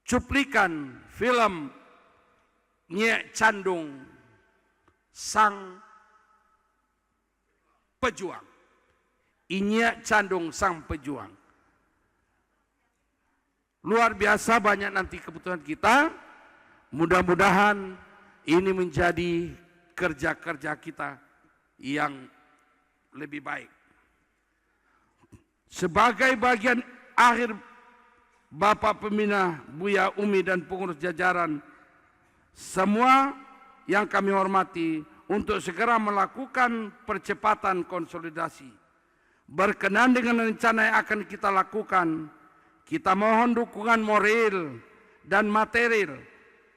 cuplikan film Nyek Candung sang pejuang. Inyak Candung sang pejuang. Luar biasa banyak nanti kebutuhan kita. Mudah-mudahan ini menjadi kerja-kerja kita yang lebih baik. Sebagai bagian akhir Bapak Pembina, Buya Umi dan pengurus jajaran semua yang kami hormati untuk segera melakukan percepatan konsolidasi. Berkenan dengan rencana yang akan kita lakukan, kita mohon dukungan moral dan material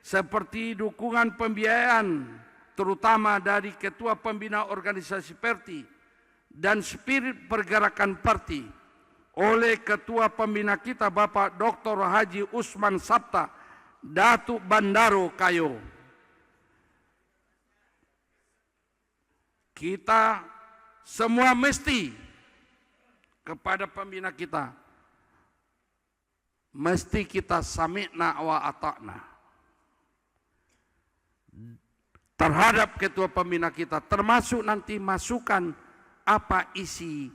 seperti dukungan pembiayaan terutama dari Ketua Pembina Organisasi Perti dan spirit pergerakan Perti oleh Ketua Pembina kita Bapak Dr. Haji Usman Sabta Datuk Bandaro Kayo. Kita semua mesti kepada pembina kita, mesti kita sami'na wa ata'na terhadap ketua pembina kita, termasuk nanti masukan apa isi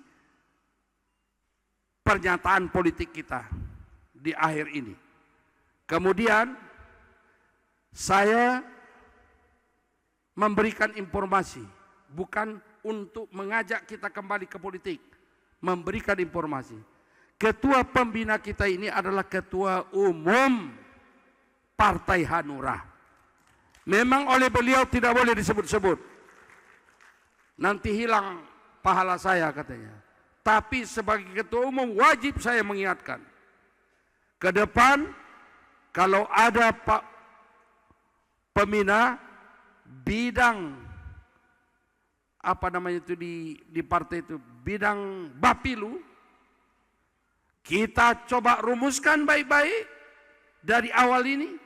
pernyataan politik kita di akhir ini. Kemudian saya memberikan informasi, bukan untuk mengajak kita kembali ke politik, memberikan informasi. Ketua pembina kita ini adalah ketua umum Partai Hanura. Memang oleh beliau tidak boleh disebut-sebut, nanti hilang pahala saya katanya. Tapi sebagai ketua umum wajib saya mengingatkan, ke depan kalau ada Pak pembina bidang apa namanya itu di partai itu, bidang Bapilu, kita coba rumuskan baik-baik dari awal ini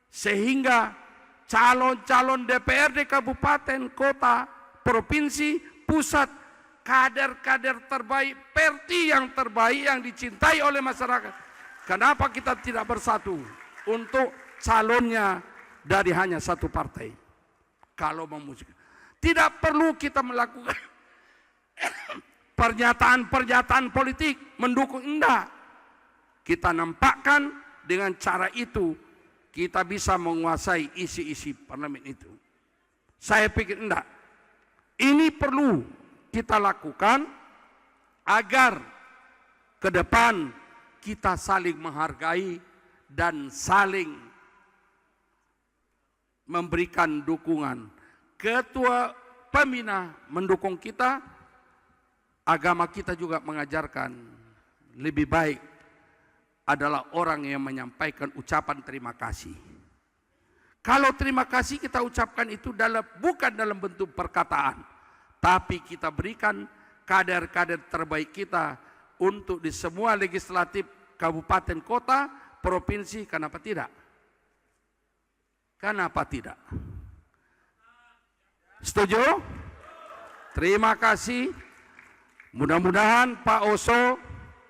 sehingga calon-calon DPRD kabupaten, kota, provinsi, pusat, kader-kader terbaik, Perti yang terbaik yang dicintai oleh masyarakat. Kenapa kita tidak bersatu untuk calonnya dari hanya satu partai? Kalau memutuskan, tidak perlu kita melakukan pernyataan-pernyataan politik mendukung, enggak. Kita nampakkan dengan cara itu kita bisa menguasai isi-isi parlemen itu. Saya pikir enggak. Ini perlu kita lakukan agar ke depan kita saling menghargai dan saling memberikan dukungan. Ketua pembina mendukung kita, agama kita juga mengajarkan lebih baik adalah orang yang menyampaikan ucapan terima kasih. Kalau terima kasih kita ucapkan itu bukan dalam bentuk perkataan, tapi kita berikan kader-kader terbaik kita untuk di semua legislatif kabupaten, kota, provinsi. Kenapa tidak? Kenapa tidak? Setuju? Terima kasih. Mudah-mudahan Pak Oso,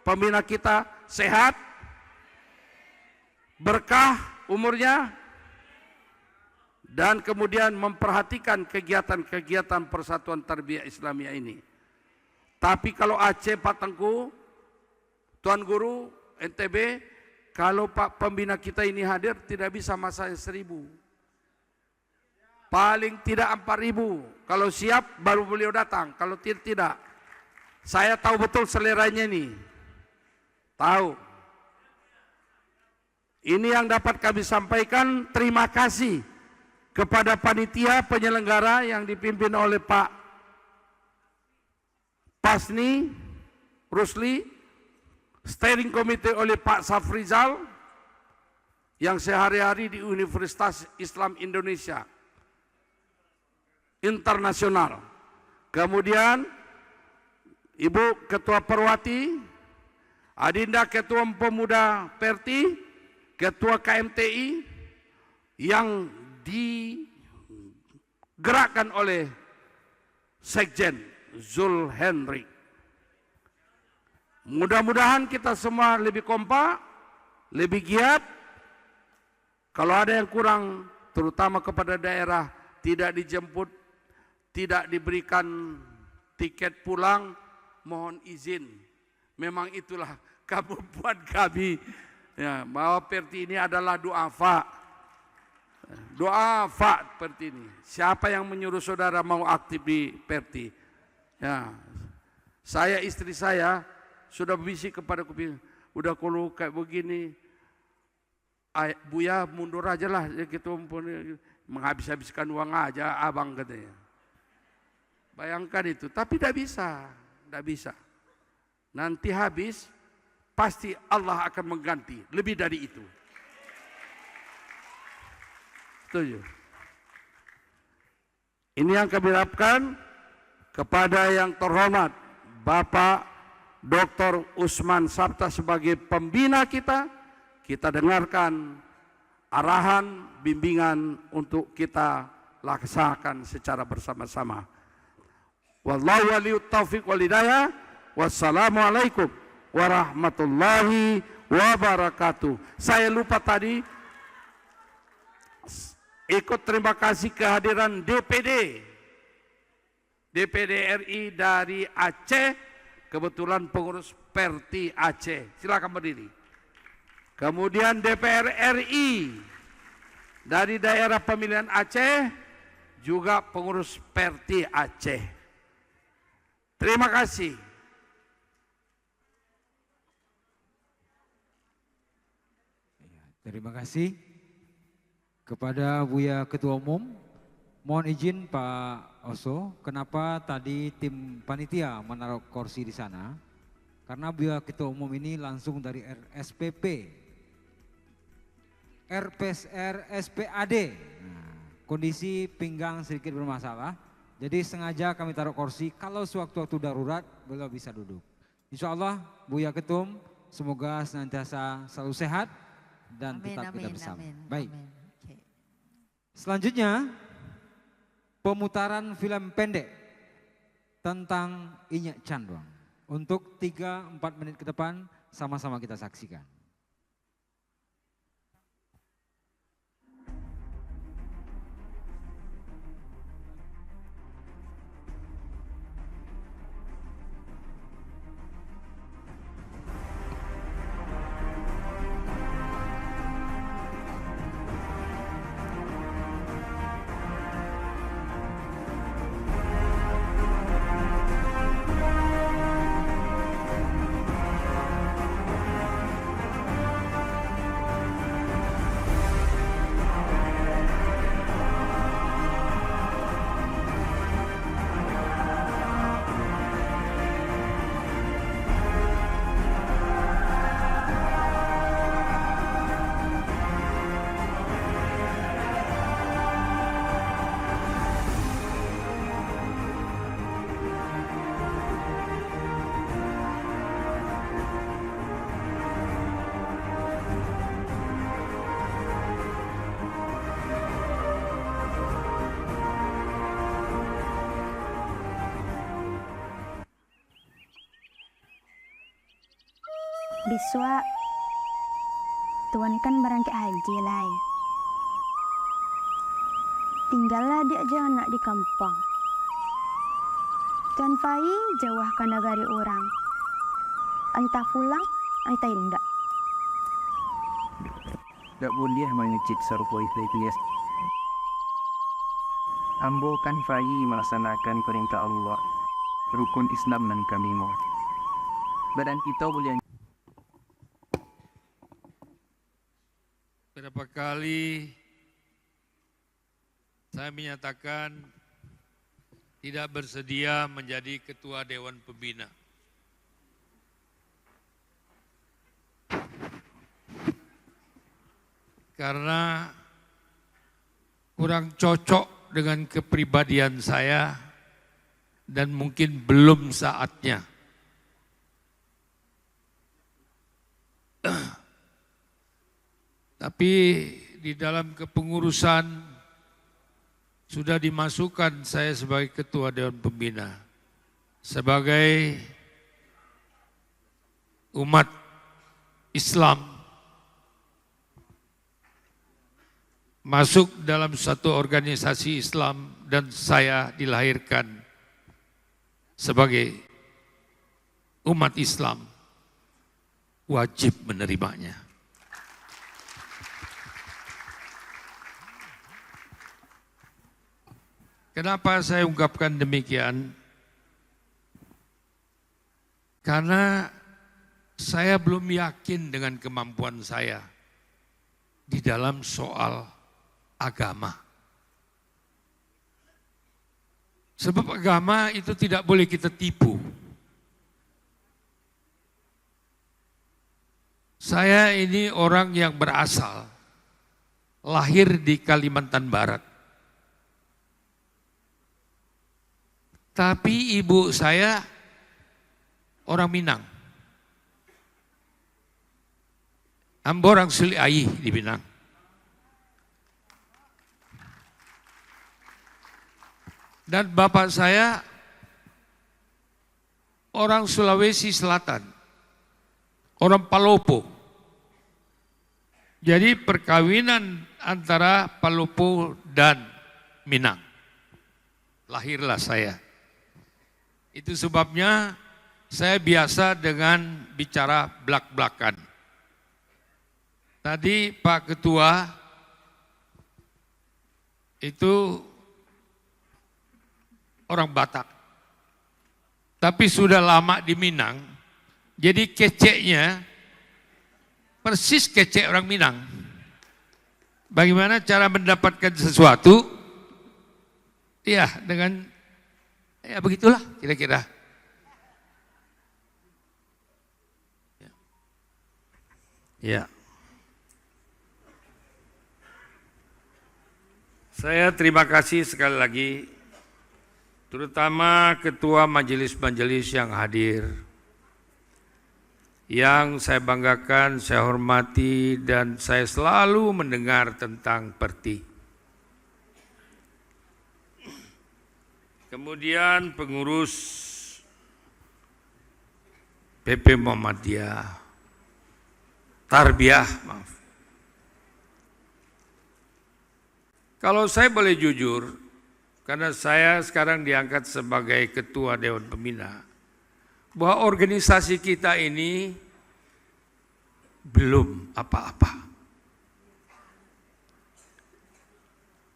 pembina kita, sehat, berkah umurnya, dan kemudian memperhatikan kegiatan-kegiatan Persatuan Tarbiyah Islamiyah ini. Tapi kalau Aceh, Pak Tengku, Tuan Guru, NTB, kalau Pak pembina kita ini hadir, tidak bisa masanya 1.000. Paling tidak 4.000. Kalau siap baru beliau datang. Kalau tidak. Saya tahu betul seleranya ini. Tahu. Ini yang dapat kami sampaikan. Terima kasih kepada panitia penyelenggara yang dipimpin oleh Pak Pasni Rusli, steering committee oleh Pak Safrizal, yang sehari-hari di Universitas Islam Indonesia Internasional. Kemudian Ibu Ketua Perwati, Adinda Ketua Pemuda Perti, Ketua KMTI yang digerakkan oleh Sekjen Zul Henry. Mudah-mudahan kita semua lebih kompak, lebih giat. Kalau ada yang kurang, terutama kepada daerah, tidak dijemput tidak diberikan tiket pulang, mohon izin. Memang itulah kemampuan kami. Ya, bahwa Perti ini adalah duafa. Duafa Perti ini. Siapa yang menyuruh saudara mau aktif di Perti? Ya, saya, istri saya sudah bisik kepada kuping, udah kalau kayak begini, Buya mundur aja lah, ya gitu, menghabis-habiskan uang aja abang katanya. Bayangkan itu, tapi tidak bisa. Nanti habis, pasti Allah akan mengganti lebih dari itu. Setuju. Ini yang kami harapkan kepada yang terhormat Bapak Dr. Usman Sabta sebagai pembina kita. Kita dengarkan arahan, bimbingan untuk kita laksanakan secara bersama-sama. Wallahu waliyut taufiq wal hidayah. Wassalamualaikum warahmatullahi wabarakatuh. Saya lupa tadi ikut terima kasih kehadiran DPD RI dari Aceh, kebetulan pengurus Perti Aceh. Silakan berdiri. Kemudian DPR RI dari daerah pemilihan Aceh, juga pengurus Perti Aceh. Terima kasih. Terima kasih kepada Buya Ketua Umum. Mohon izin Pak Oso, kenapa tadi tim panitia menaruh kursi di sana? Karena Buya Ketua Umum ini langsung dari RSPP. RSPAD. Nah, kondisi pinggang sedikit bermasalah, jadi sengaja kami taruh kursi. Kalau sewaktu-waktu darurat, beliau bisa duduk. Insya Allah Buya Ketum semoga senantiasa selalu sehat dan tetap kita bersama. Baik. Okay. Selanjutnya pemutaran film pendek tentang Inyak Canduang. Untuk 3-4 menit ke depan sama-sama kita saksikan. Biswa Tuan kan berangkat haji lai. Tinggallah dia aja anak di kampung. Tuan Fai jauh ke negara orang. Entah pulang, entah indak. Tak boleh mengecik serupa ikhlas. Ambo kan Fai melaksanakan perintah Allah. Rukun Islam dan kami mau. Badan kita boleh. Berapa kali saya menyatakan tidak bersedia menjadi ketua Dewan Pembina. Karena kurang cocok dengan kepribadian saya dan mungkin belum saatnya. Tapi di dalam kepengurusan sudah dimasukkan saya sebagai ketua Dewan Pembina. Sebagai umat Islam masuk dalam satu organisasi Islam dan saya dilahirkan sebagai umat Islam, wajib menerimanya. Kenapa saya ungkapkan demikian? Karena saya belum yakin dengan kemampuan saya di dalam soal agama. Sebab agama itu tidak boleh kita tipu. Saya ini orang yang berasal, lahir di Kalimantan Barat. Tapi ibu saya orang Minang. Orang Suli Ayi di Minang. Dan bapak saya orang Sulawesi Selatan, orang Palopo. Jadi perkawinan antara Palopo dan Minang. Lahirlah saya. Itu sebabnya saya biasa dengan bicara blak-blakan. Tadi Pak Ketua itu orang Batak, tapi sudah lama di Minang, jadi keceknya persis kecek orang Minang. Bagaimana cara mendapatkan sesuatu? Ya dengan, ya begitulah kira-kira. Ya. Saya terima kasih sekali lagi, terutama ketua majelis-majelis yang hadir, yang saya banggakan, saya hormati, dan saya selalu mendengar tentang Perti. Kemudian pengurus PP Muhammadiyah, Tarbiyah, maaf. Kalau saya boleh jujur, karena saya sekarang diangkat sebagai Ketua Dewan Pembina, bahwa organisasi kita ini belum apa-apa.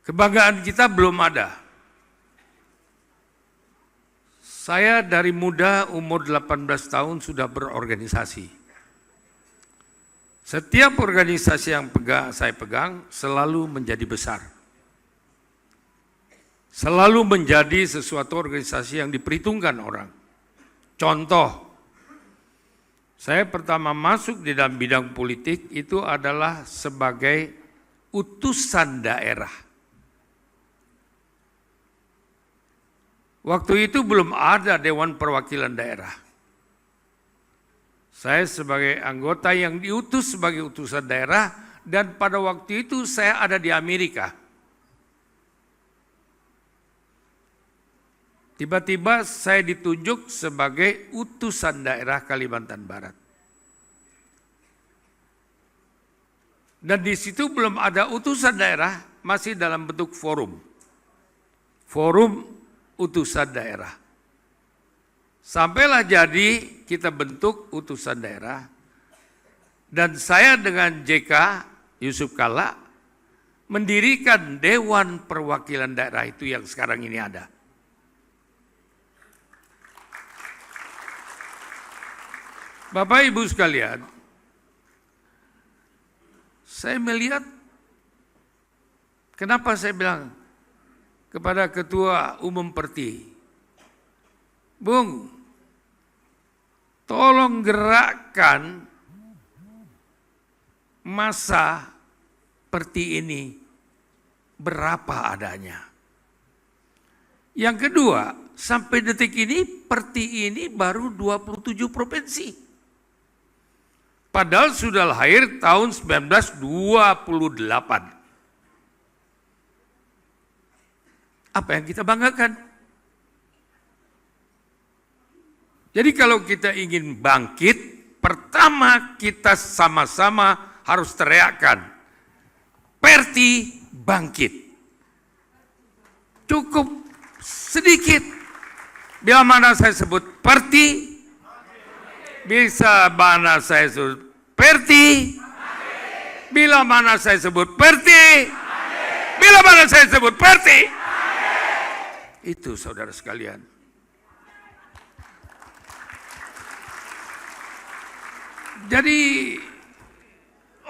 Kebanggaan kita belum ada. Saya dari muda umur 18 tahun sudah berorganisasi. Setiap organisasi yang saya pegang selalu menjadi besar. Selalu menjadi sesuatu organisasi yang diperhitungkan orang. Contoh, saya pertama masuk di dalam bidang politik itu adalah sebagai utusan daerah. Waktu itu belum ada Dewan Perwakilan Daerah. Saya sebagai anggota yang diutus sebagai utusan daerah, dan pada waktu itu saya ada di Amerika. Tiba-tiba saya ditunjuk sebagai utusan daerah Kalimantan Barat. Dan di situ belum ada utusan daerah, masih dalam bentuk forum. Forum utusan daerah. Sampailah jadi kita bentuk utusan daerah. Dan saya dengan JK Yusuf Kalla mendirikan Dewan Perwakilan Daerah itu yang sekarang ini ada. Bapak Ibu sekalian, saya melihat kenapa saya bilang kepada Ketua Umum Perti, Bung, tolong gerakkan masa Perti ini berapa adanya. Yang kedua, sampai detik ini Perti ini baru 27 provinsi. Padahal sudah lahir tahun 1928. Apa yang kita banggakan? Jadi kalau kita ingin bangkit, pertama kita sama-sama harus teriakkan, Perti bangkit. cukup sedikit. Bila mana saya sebut Perti, bisa mana saya sebut Perti, bila mana saya sebut Perti, bila mana saya sebut Perti. Itu saudara sekalian. Jadi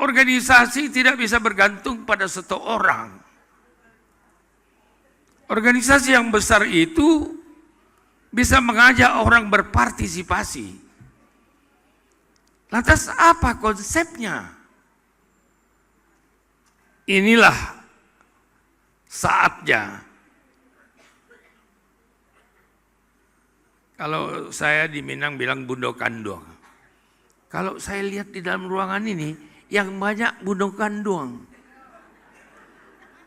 organisasi tidak bisa bergantung pada satu orang. Organisasi yang besar itu bisa mengajak orang berpartisipasi. Lantas apa konsepnya? Inilah saatnya. Kalau saya di Minang bilang bundo kandung. Kalau saya lihat di dalam ruangan ini, yang banyak bundo kandung.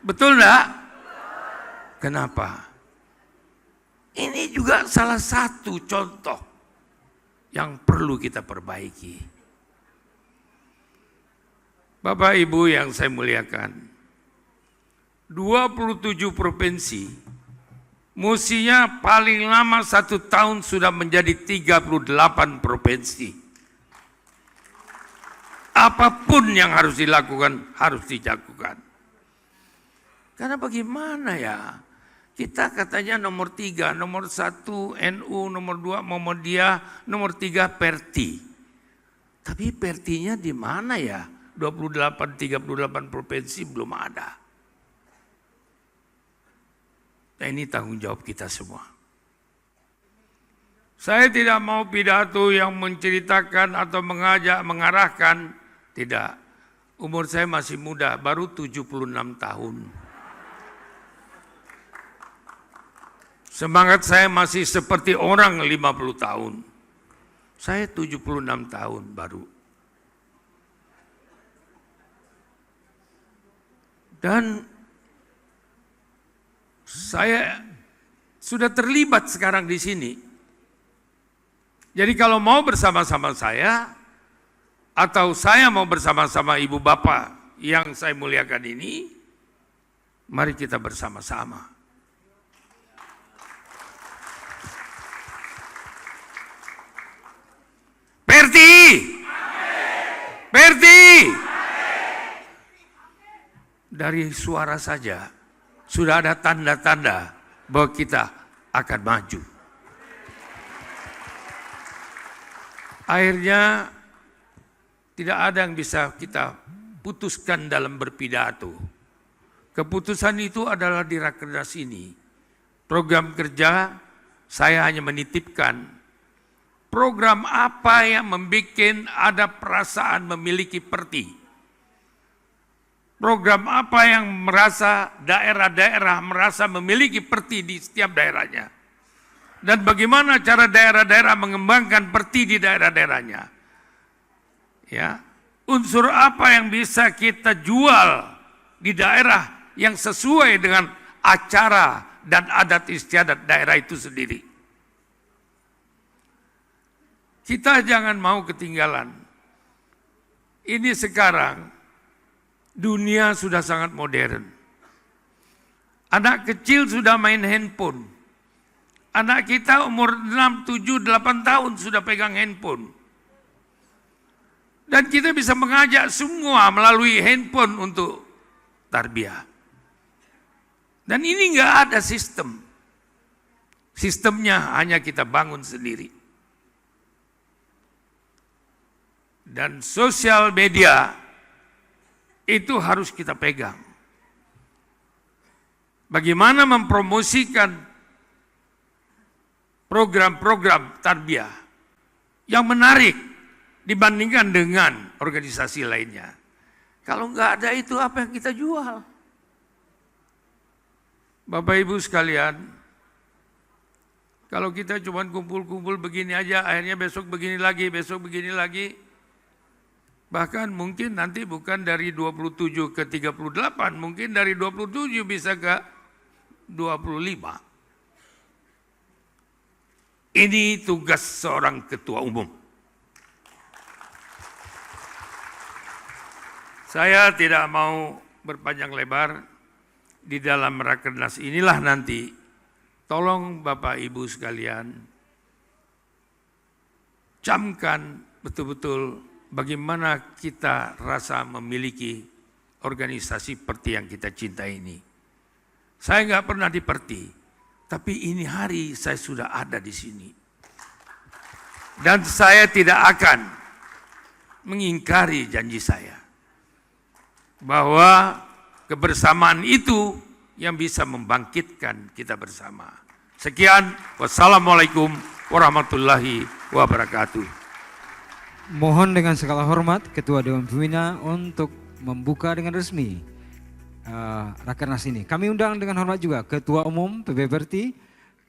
Betul enggak? Kenapa? Ini juga salah satu contoh yang perlu kita perbaiki. Bapak Ibu yang saya muliakan, 27 provinsi, mestinya paling lama 1 tahun sudah menjadi 38 provinsi. Apapun yang harus dilakukan, harus dilakukan. Karena bagaimana ya? Kita katanya nomor 3, nomor 1 NU, nomor 2 Muhammadiyah, nomor 3 Perti. Tapi Pertinya di mana ya? 38 provinsi belum ada. Nah, ini tanggung jawab kita semua. Saya tidak mau pidato yang menceritakan atau mengajak, mengarahkan. Tidak. Umur saya masih muda, baru 76 tahun. Semangat saya masih seperti orang 50 tahun. Saya 76 tahun baru. Dan saya sudah terlibat sekarang di sini. Jadi kalau mau bersama-sama saya, atau saya mau bersama-sama ibu bapak yang saya muliakan ini, mari kita bersama-sama. Perti! Perti! Dari suara saja sudah ada tanda-tanda bahwa kita akan maju. Akhirnya tidak ada yang bisa kita putuskan dalam berpidato. Keputusan itu adalah di Rakernas ini. Program kerja saya hanya menitipkan program apa yang membuat ada perasaan memiliki Perti. Program apa yang merasa daerah-daerah merasa memiliki Perti di setiap daerahnya. Dan bagaimana cara daerah-daerah mengembangkan Perti di daerah-daerahnya. Ya, unsur apa yang bisa kita jual di daerah yang sesuai dengan acara dan adat istiadat daerah itu sendiri. Kita jangan mau ketinggalan. Ini sekarang dunia sudah sangat modern. Anak kecil sudah main handphone. Anak kita umur 6, 7, 8 tahun sudah pegang handphone. Dan kita bisa mengajak semua melalui handphone untuk tarbiyah. Dan ini enggak ada sistem. Sistemnya hanya kita bangun sendiri. Dan sosial media itu harus kita pegang. Bagaimana mempromosikan program-program tarbiyah yang menarik dibandingkan dengan organisasi lainnya. Kalau nggak ada itu apa yang kita jual? Bapak Ibu sekalian, kalau kita cuma kumpul-kumpul begini aja, akhirnya besok begini lagi, besok begini lagi, bahkan mungkin nanti bukan dari 27 ke 38, mungkin dari 27 bisa ke 25. Ini tugas seorang ketua umum. Saya tidak mau berpanjang lebar. di dalam Rakernas inilah nanti, tolong Bapak Ibu sekalian, camkan betul-betul bagaimana kita rasa memiliki organisasi Perti yang kita cintai ini. Saya nggak pernah di Perti, tapi ini hari saya sudah ada di sini. Dan saya tidak akan mengingkari janji saya bahwa kebersamaan itu yang bisa membangkitkan kita bersama. Sekian, wassalamualaikum warahmatullahi wabarakatuh. Mohon dengan segala hormat Ketua Dewan Pembina untuk membuka dengan resmi Rakernas ini. Kami undang dengan hormat juga Ketua Umum PB Perti,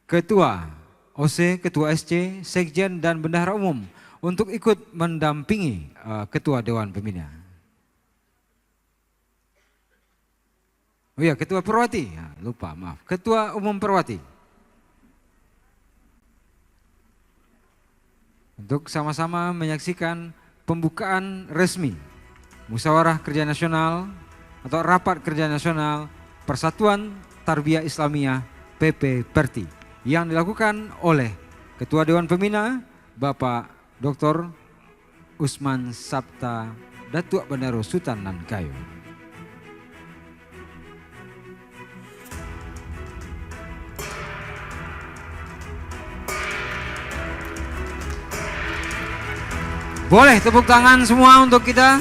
Ketua OC, Ketua SC, Sekjen dan Bendahara Umum untuk ikut mendampingi Ketua Dewan Pembina. Oh iya, Ketua Perwati, lupa, maaf. Ketua Umum Perwati. Untuk sama-sama menyaksikan pembukaan resmi Musyawarah Kerja Nasional atau Rapat Kerja Nasional Persatuan Tarbiyah Islamiyah PP Perti yang dilakukan oleh Ketua Dewan Pembina Bapak Dr. Usman Sabta Datuk Bandaro Sultan Nankayo. Boleh tepuk tangan semua untuk kita.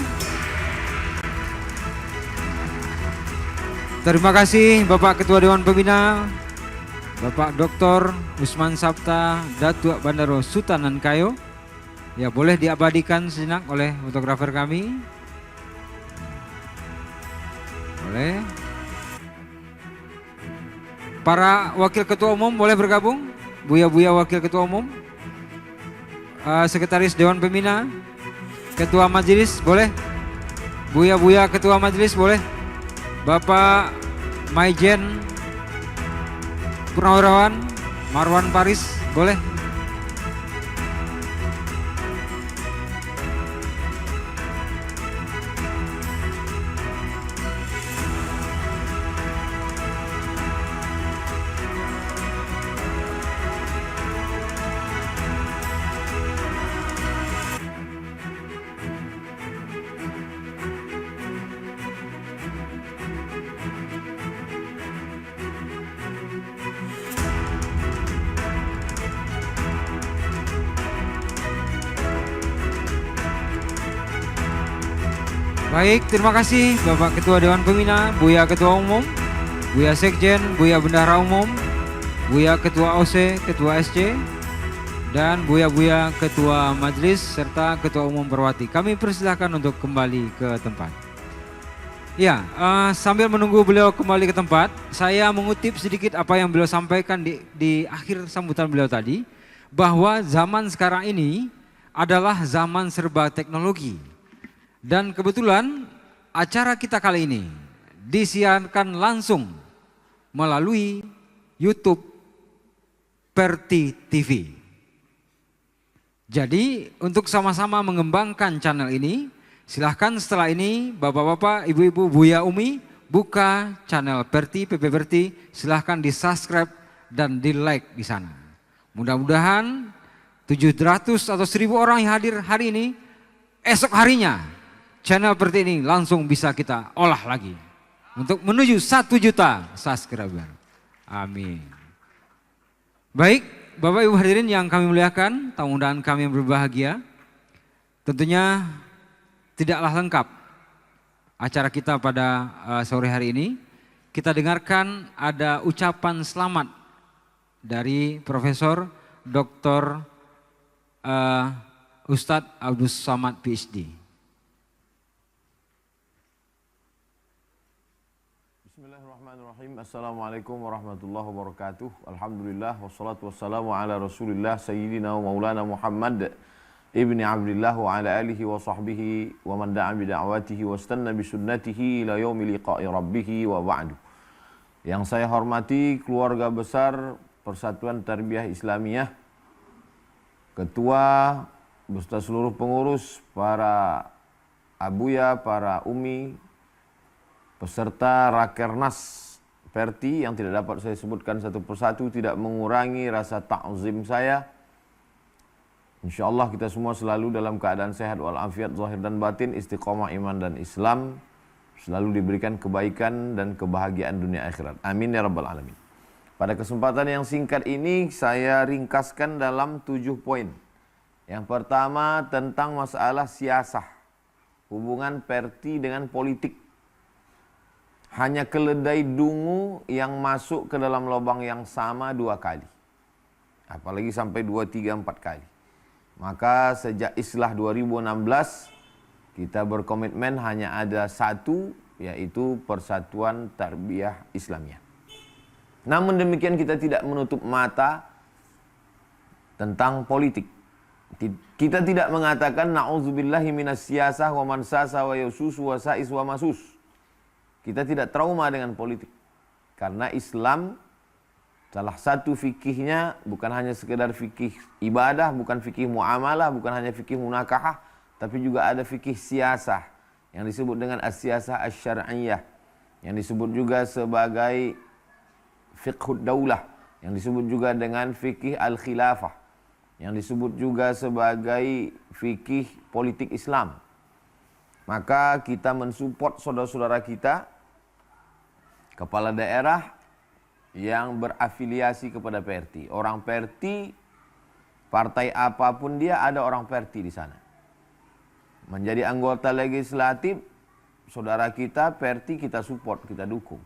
Terima kasih Bapak Ketua Dewan Pembina, Bapak Dr. Usman Sabta Datuk Bandaro Sultan Nankayo. Ya, boleh diabadikan sejenak oleh fotografer kami. Boleh. Para Wakil Ketua Umum boleh bergabung. Buya-buya Wakil Ketua Umum. Sekretaris Dewan Pembina, Ketua Majelis boleh, Buya-buya Ketua Majelis boleh, Bapak Maijen Purnawirawan Marwan Paris boleh. Baik, terima kasih Bapak Ketua Dewan Pembina, Buya Ketua Umum, Buya Sekjen, Buya Bendahara Umum, Buya Ketua OC, Ketua SC, dan Buya-buya Ketua Majelis serta Ketua Umum Perwati. Kami persilahkan untuk kembali ke tempat. Ya, sambil menunggu beliau kembali ke tempat, saya mengutip sedikit apa yang beliau sampaikan di akhir sambutan beliau tadi, bahwa zaman sekarang ini adalah zaman serba teknologi. Dan kebetulan acara kita kali ini disiarkan langsung melalui YouTube Perti TV. Jadi untuk sama-sama mengembangkan channel ini, silahkan setelah ini bapak-bapak, ibu-ibu, Buya Umi buka channel Perti, PP Perti, silahkan di subscribe dan di like di sana. Mudah-mudahan 700 atau 1000 orang yang hadir hari ini, esok harinya channel Perti ini langsung bisa kita olah lagi untuk menuju 1 juta subscriber. Amin. Baik, Bapak Ibu hadirin yang kami muliakan, tamu undangan kami yang berbahagia, tentunya tidaklah lengkap acara kita pada sore hari ini. Kita dengarkan ada ucapan selamat dari Profesor Dr. Ustadz Abdus Samad PhD. Bismillahirrahmanirrahim. Assalamualaikum warahmatullahi wabarakatuh. Alhamdulillah wassalatu wassalamu ala Rasulillah sayyidina wa maulana Muhammad ibni Abdillah wa ala alihi wa sahbihi wa man da'a bi da'watihi wa istanna bi sunnatihi ila yaumi liqa'i rabbih wa ba'du. Yang saya hormati keluarga besar Persatuan Tarbiyah Islamiyah, ketua beserta seluruh pengurus, para abuya, para umi, peserta Rakernas Perti yang tidak dapat saya sebutkan satu persatu tidak mengurangi rasa ta'zim saya. InsyaAllah kita semua selalu dalam keadaan sehat walafiat zahir dan batin, istiqomah iman dan Islam, selalu diberikan kebaikan dan kebahagiaan dunia akhirat. Amin ya rabbal alamin. Pada kesempatan yang singkat ini saya ringkaskan dalam 7 poin. Yang pertama tentang masalah siasah, hubungan Perti dengan politik. Hanya keledai dungu yang masuk ke dalam lubang yang sama 2 kali. Apalagi sampai 2, 3, 4 kali. Maka sejak Islah 2016 kita berkomitmen hanya ada satu, yaitu Persatuan Tarbiyah Islamiyah. Namun demikian kita tidak menutup mata tentang politik. Kita tidak mengatakan na'udzubillahi minas siyasah wa man sasa wa yususu wa sa'is wa masus. Kita tidak trauma dengan politik. Karena Islam salah satu fikihnya bukan hanya sekedar fikih ibadah, bukan fikih muamalah, bukan hanya fikih munakahah, tapi juga ada fikih siyasah yang disebut dengan as-siyasah asy-syar'iyyah, yang disebut juga sebagai fiqhud daulah, yang disebut juga dengan fikih al-khilafah, yang disebut juga sebagai fikih politik Islam. Maka kita mensupport saudara-saudara kita kepala daerah yang berafiliasi kepada Perti. Orang Perti, partai apapun dia, ada orang Perti di sana. Menjadi anggota legislatif, saudara kita Perti kita support, kita dukung.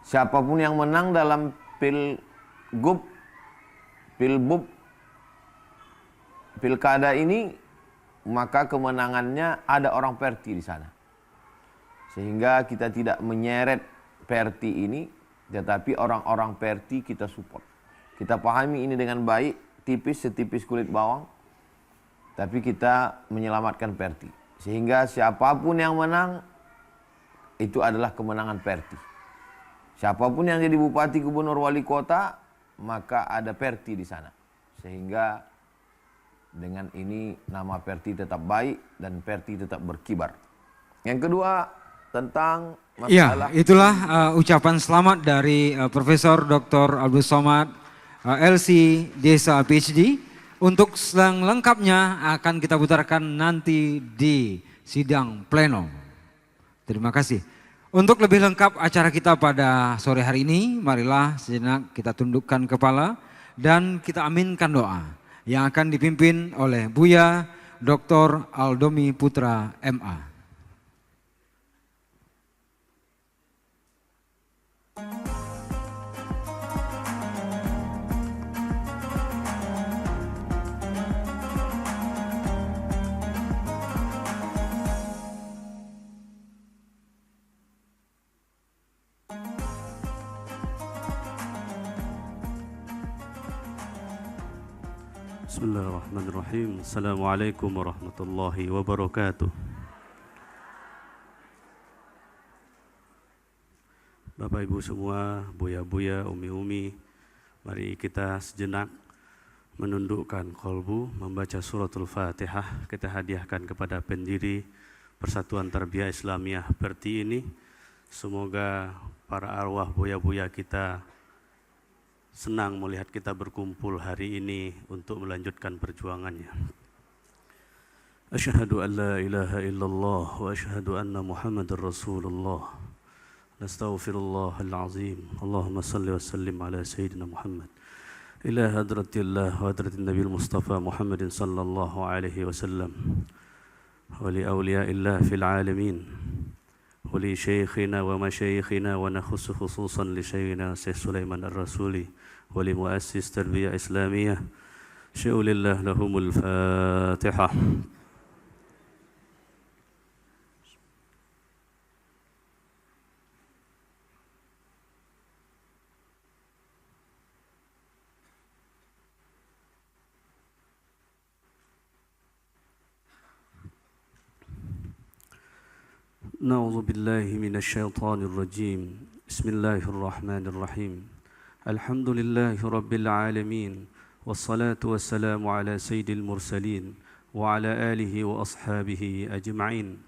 Siapapun yang menang dalam pilbub, pilkada ini, maka kemenangannya ada orang Perti di sana. Sehingga kita tidak menyeret Perti ini, tetapi orang-orang Perti kita support. Kita pahami ini dengan baik, setipis kulit bawang, tapi kita menyelamatkan Perti. Sehingga siapapun yang menang, itu adalah kemenangan Perti. Siapapun yang jadi bupati, gubernur, wali kota, maka ada Perti di sana. Sehingga dengan ini nama Perti tetap baik dan Perti tetap berkibar. Yang kedua, tentang masalah. Ya, itulah ucapan selamat dari Profesor Dr. Abdul Somad, LC Desa PhD. Untuk yang lengkapnya akan kita putarkan nanti di sidang pleno. Terima kasih. Untuk lebih lengkap acara kita pada sore hari ini, marilah sejenak kita tundukkan kepala dan kita aminkan doa yang akan dipimpin oleh Buya Dr. Aldomi Putra MA. Bismillahirrahmanirrahim. Assalamualaikum warahmatullahi wabarakatuh. Bapak Ibu semua, buya-buya, umi-umi, mari kita sejenak menundukkan kolbu, membaca suratul Fatihah. Kita hadiahkan kepada pendiri Persatuan Tarbiyah Islamiyah Perti ini. Semoga para arwah buya-buya kita senang melihat kita berkumpul hari ini untuk melanjutkan perjuangannya. Asyhadu an la ilaha illallah wa asyhadu anna Muhammadar Rasulullah. Nastaghfirullahal azim. Allahumma salli wa sallim ala sayyidina Muhammad. Ila hadratillah wa hadratin Nabil Mustafa Muhammadin sallallahu alaihi wasallam. Wa li awliyaillah fil alamin. Wali syekhina wa masyayikhina wa nakhussu khususan li syekhina Syekh Sulaiman Ar-Rasuli wali muassis tarbiyah islamiyah sya'ulillah lahumul Fatihah. Na'udzu billahi minasy syaithanir rajim. Bismillahirrahmanirrahim. Alhamdulillahi rabbil alamin. Wassalatu wassalamu ala sayyidil mursalin wa ala alihi wa ashabihi ajma'in.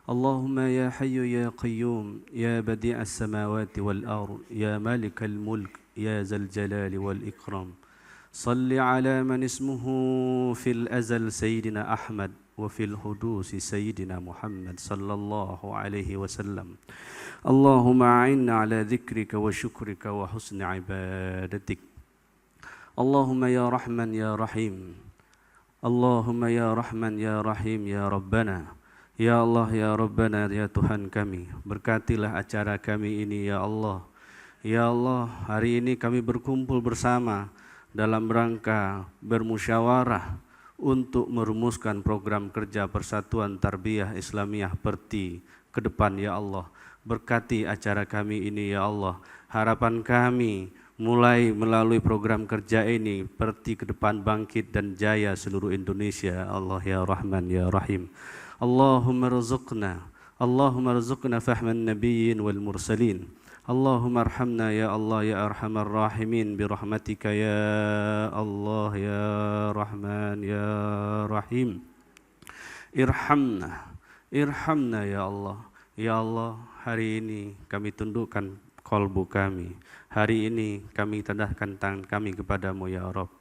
اللهم يا حي يا قيوم يا بديع السماوات والأرض يا مالك الملك يا ذا الجلال والإكرام صل على من اسمه في الأزل سيدنا أحمد وفي الحدوث سيدنا محمد صلى الله عليه وسلم اللهم أعنا على ذكرك وشكرك وحسن عبادتك اللهم يا رحمن يا رحيم اللهم يا رحمن ya Rahim ya Rabbana ya Allah ya Rabbana ya Tuhan kami, berkatilah acara kami ini ya Allah. Ya Allah, hari ini kami berkumpul bersama dalam rangka bermusyawarah untuk merumuskan program kerja Persatuan Tarbiyah Islamiyah Perti ke depan ya Allah. Berkati acara kami ini ya Allah. Harapan kami mulai melalui program kerja ini Perti ke depan bangkit dan jaya seluruh Indonesia. Allah ya Rahman ya Rahim. Allahumma rzuqna fahman nabiyyin wal mursalin. Allahumma arhamna ya Allah ya arhamar rahimin birahmatika ya Allah ya Rahman ya Rahim. Irhamna ya Allah. Ya Allah, hari ini kami tundukkan kolbu kami. Hari ini kami tadahkan tangan kami kepadamu ya Rabb.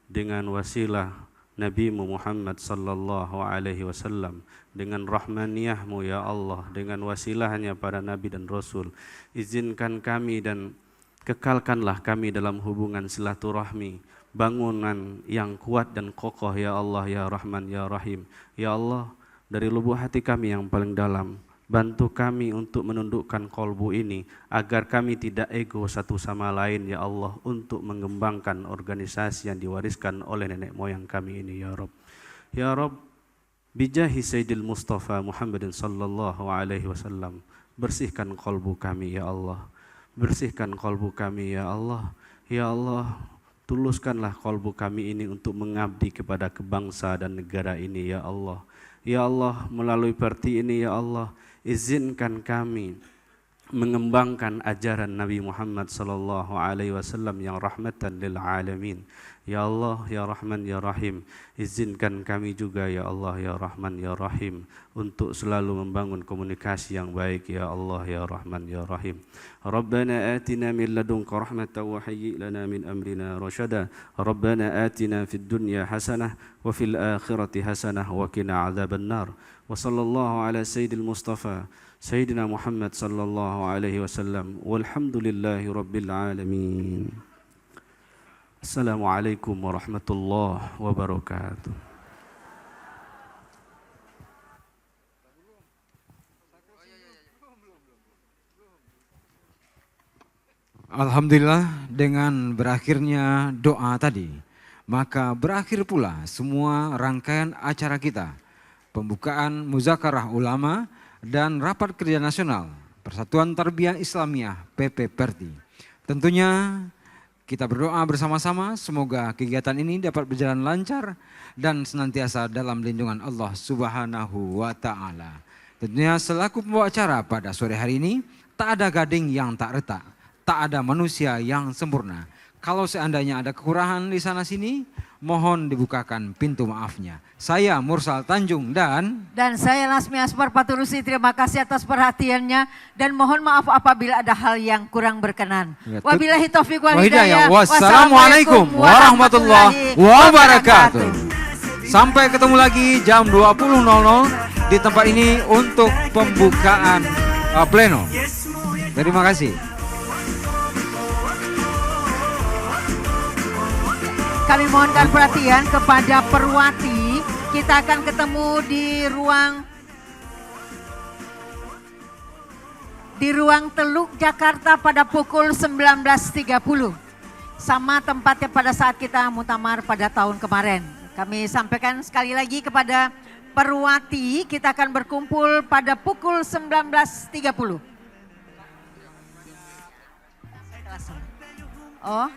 Dengan wasilah Nabi Muhammad sallallahu alaihi wasallam, dengan rahmaniyahmu ya Allah, dengan wasilahnya para nabi dan rasul, izinkan kami dan kekalkanlah kami dalam hubungan silaturahmi, bangunan yang kuat dan kokoh ya Allah ya Rahman ya Rahim. Ya Allah, dari lubuk hati kami yang paling dalam, bantu kami untuk menundukkan kolbu ini agar kami tidak ego satu sama lain ya Allah, untuk mengembangkan organisasi yang diwariskan oleh nenek moyang kami ini ya Rabb. Ya Rabb, bijahi Sayyidil Mustafa Muhammadin sallallahu alaihi wasallam, bersihkan kolbu kami ya Allah. Bersihkan kolbu kami ya Allah. Ya Allah, tuluskanlah kolbu kami ini untuk mengabdi kepada kebangsa dan negara ini ya Allah. Ya Allah, melalui Perti ini ya Allah, izinkan kami mengembangkan ajaran Nabi Muhammad sallallahu alaihi wasallam yang rahmatan lil alamin. Ya Allah ya Rahman ya Rahim, izinkan kami juga ya Allah ya Rahman ya Rahim untuk selalu membangun komunikasi yang baik ya Allah ya Rahman ya Rahim. Rabbana atina min ladunka rahmatan wa hayyi lana min amrina rasyada. Rabbana atina fid dunya hasanah wa fil akhirati hasanah wa qina adzabannar. Wa sallallahu ala sayyidil Mustafa Sayyidina Muhammad sallallahu alaihi wasallam walhamdulillahi rabbil alamin. Assalamualaikum warahmatullahi wabarakatuh. Alhamdulillah, dengan berakhirnya doa tadi, maka berakhir pula semua rangkaian acara kita. Pembukaan Muzakarah Ulama dan Rapat Kerja Nasional Persatuan Tarbiyah Islamiyah PP Perti. Tentunya kita berdoa bersama-sama semoga kegiatan ini dapat berjalan lancar dan senantiasa dalam lindungan Allah Subhanahu wa Ta'ala. Tentunya selaku pembawa acara pada sore hari ini, tak ada gading yang tak retak, tak ada manusia yang sempurna. Kalau seandainya ada kekurangan di sana sini, mohon dibukakan pintu maafnya. Saya Mursal Tanjung dan saya Lasmi Asmar Paturusi, terima kasih atas perhatiannya dan mohon maaf apabila ada hal yang kurang berkenan. Wabillahi taufiq wal hidayah. Wassalamualaikum warahmatullahi wabarakatuh. Sampai ketemu lagi jam 20.00 di tempat ini untuk pembukaan pleno. Terima kasih. Kami mohonkan perhatian kepada Perwati. Kita akan ketemu di ruang Teluk Jakarta pada pukul 19.30. Sama tempatnya pada saat kita muktamar pada tahun kemarin. Kami sampaikan sekali lagi kepada Perwati, kita akan berkumpul pada pukul 19.30. Oh,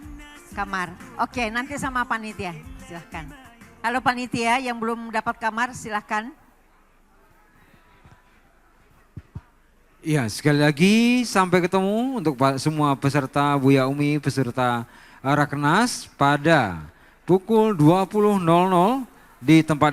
kamar. Oke, nanti sama panitia, silahkan. Halo panitia yang belum dapat kamar, silahkan. Iya, sekali lagi sampai ketemu untuk semua peserta Buya Umi, peserta Rakernas pada pukul 20.00 di tempat ini.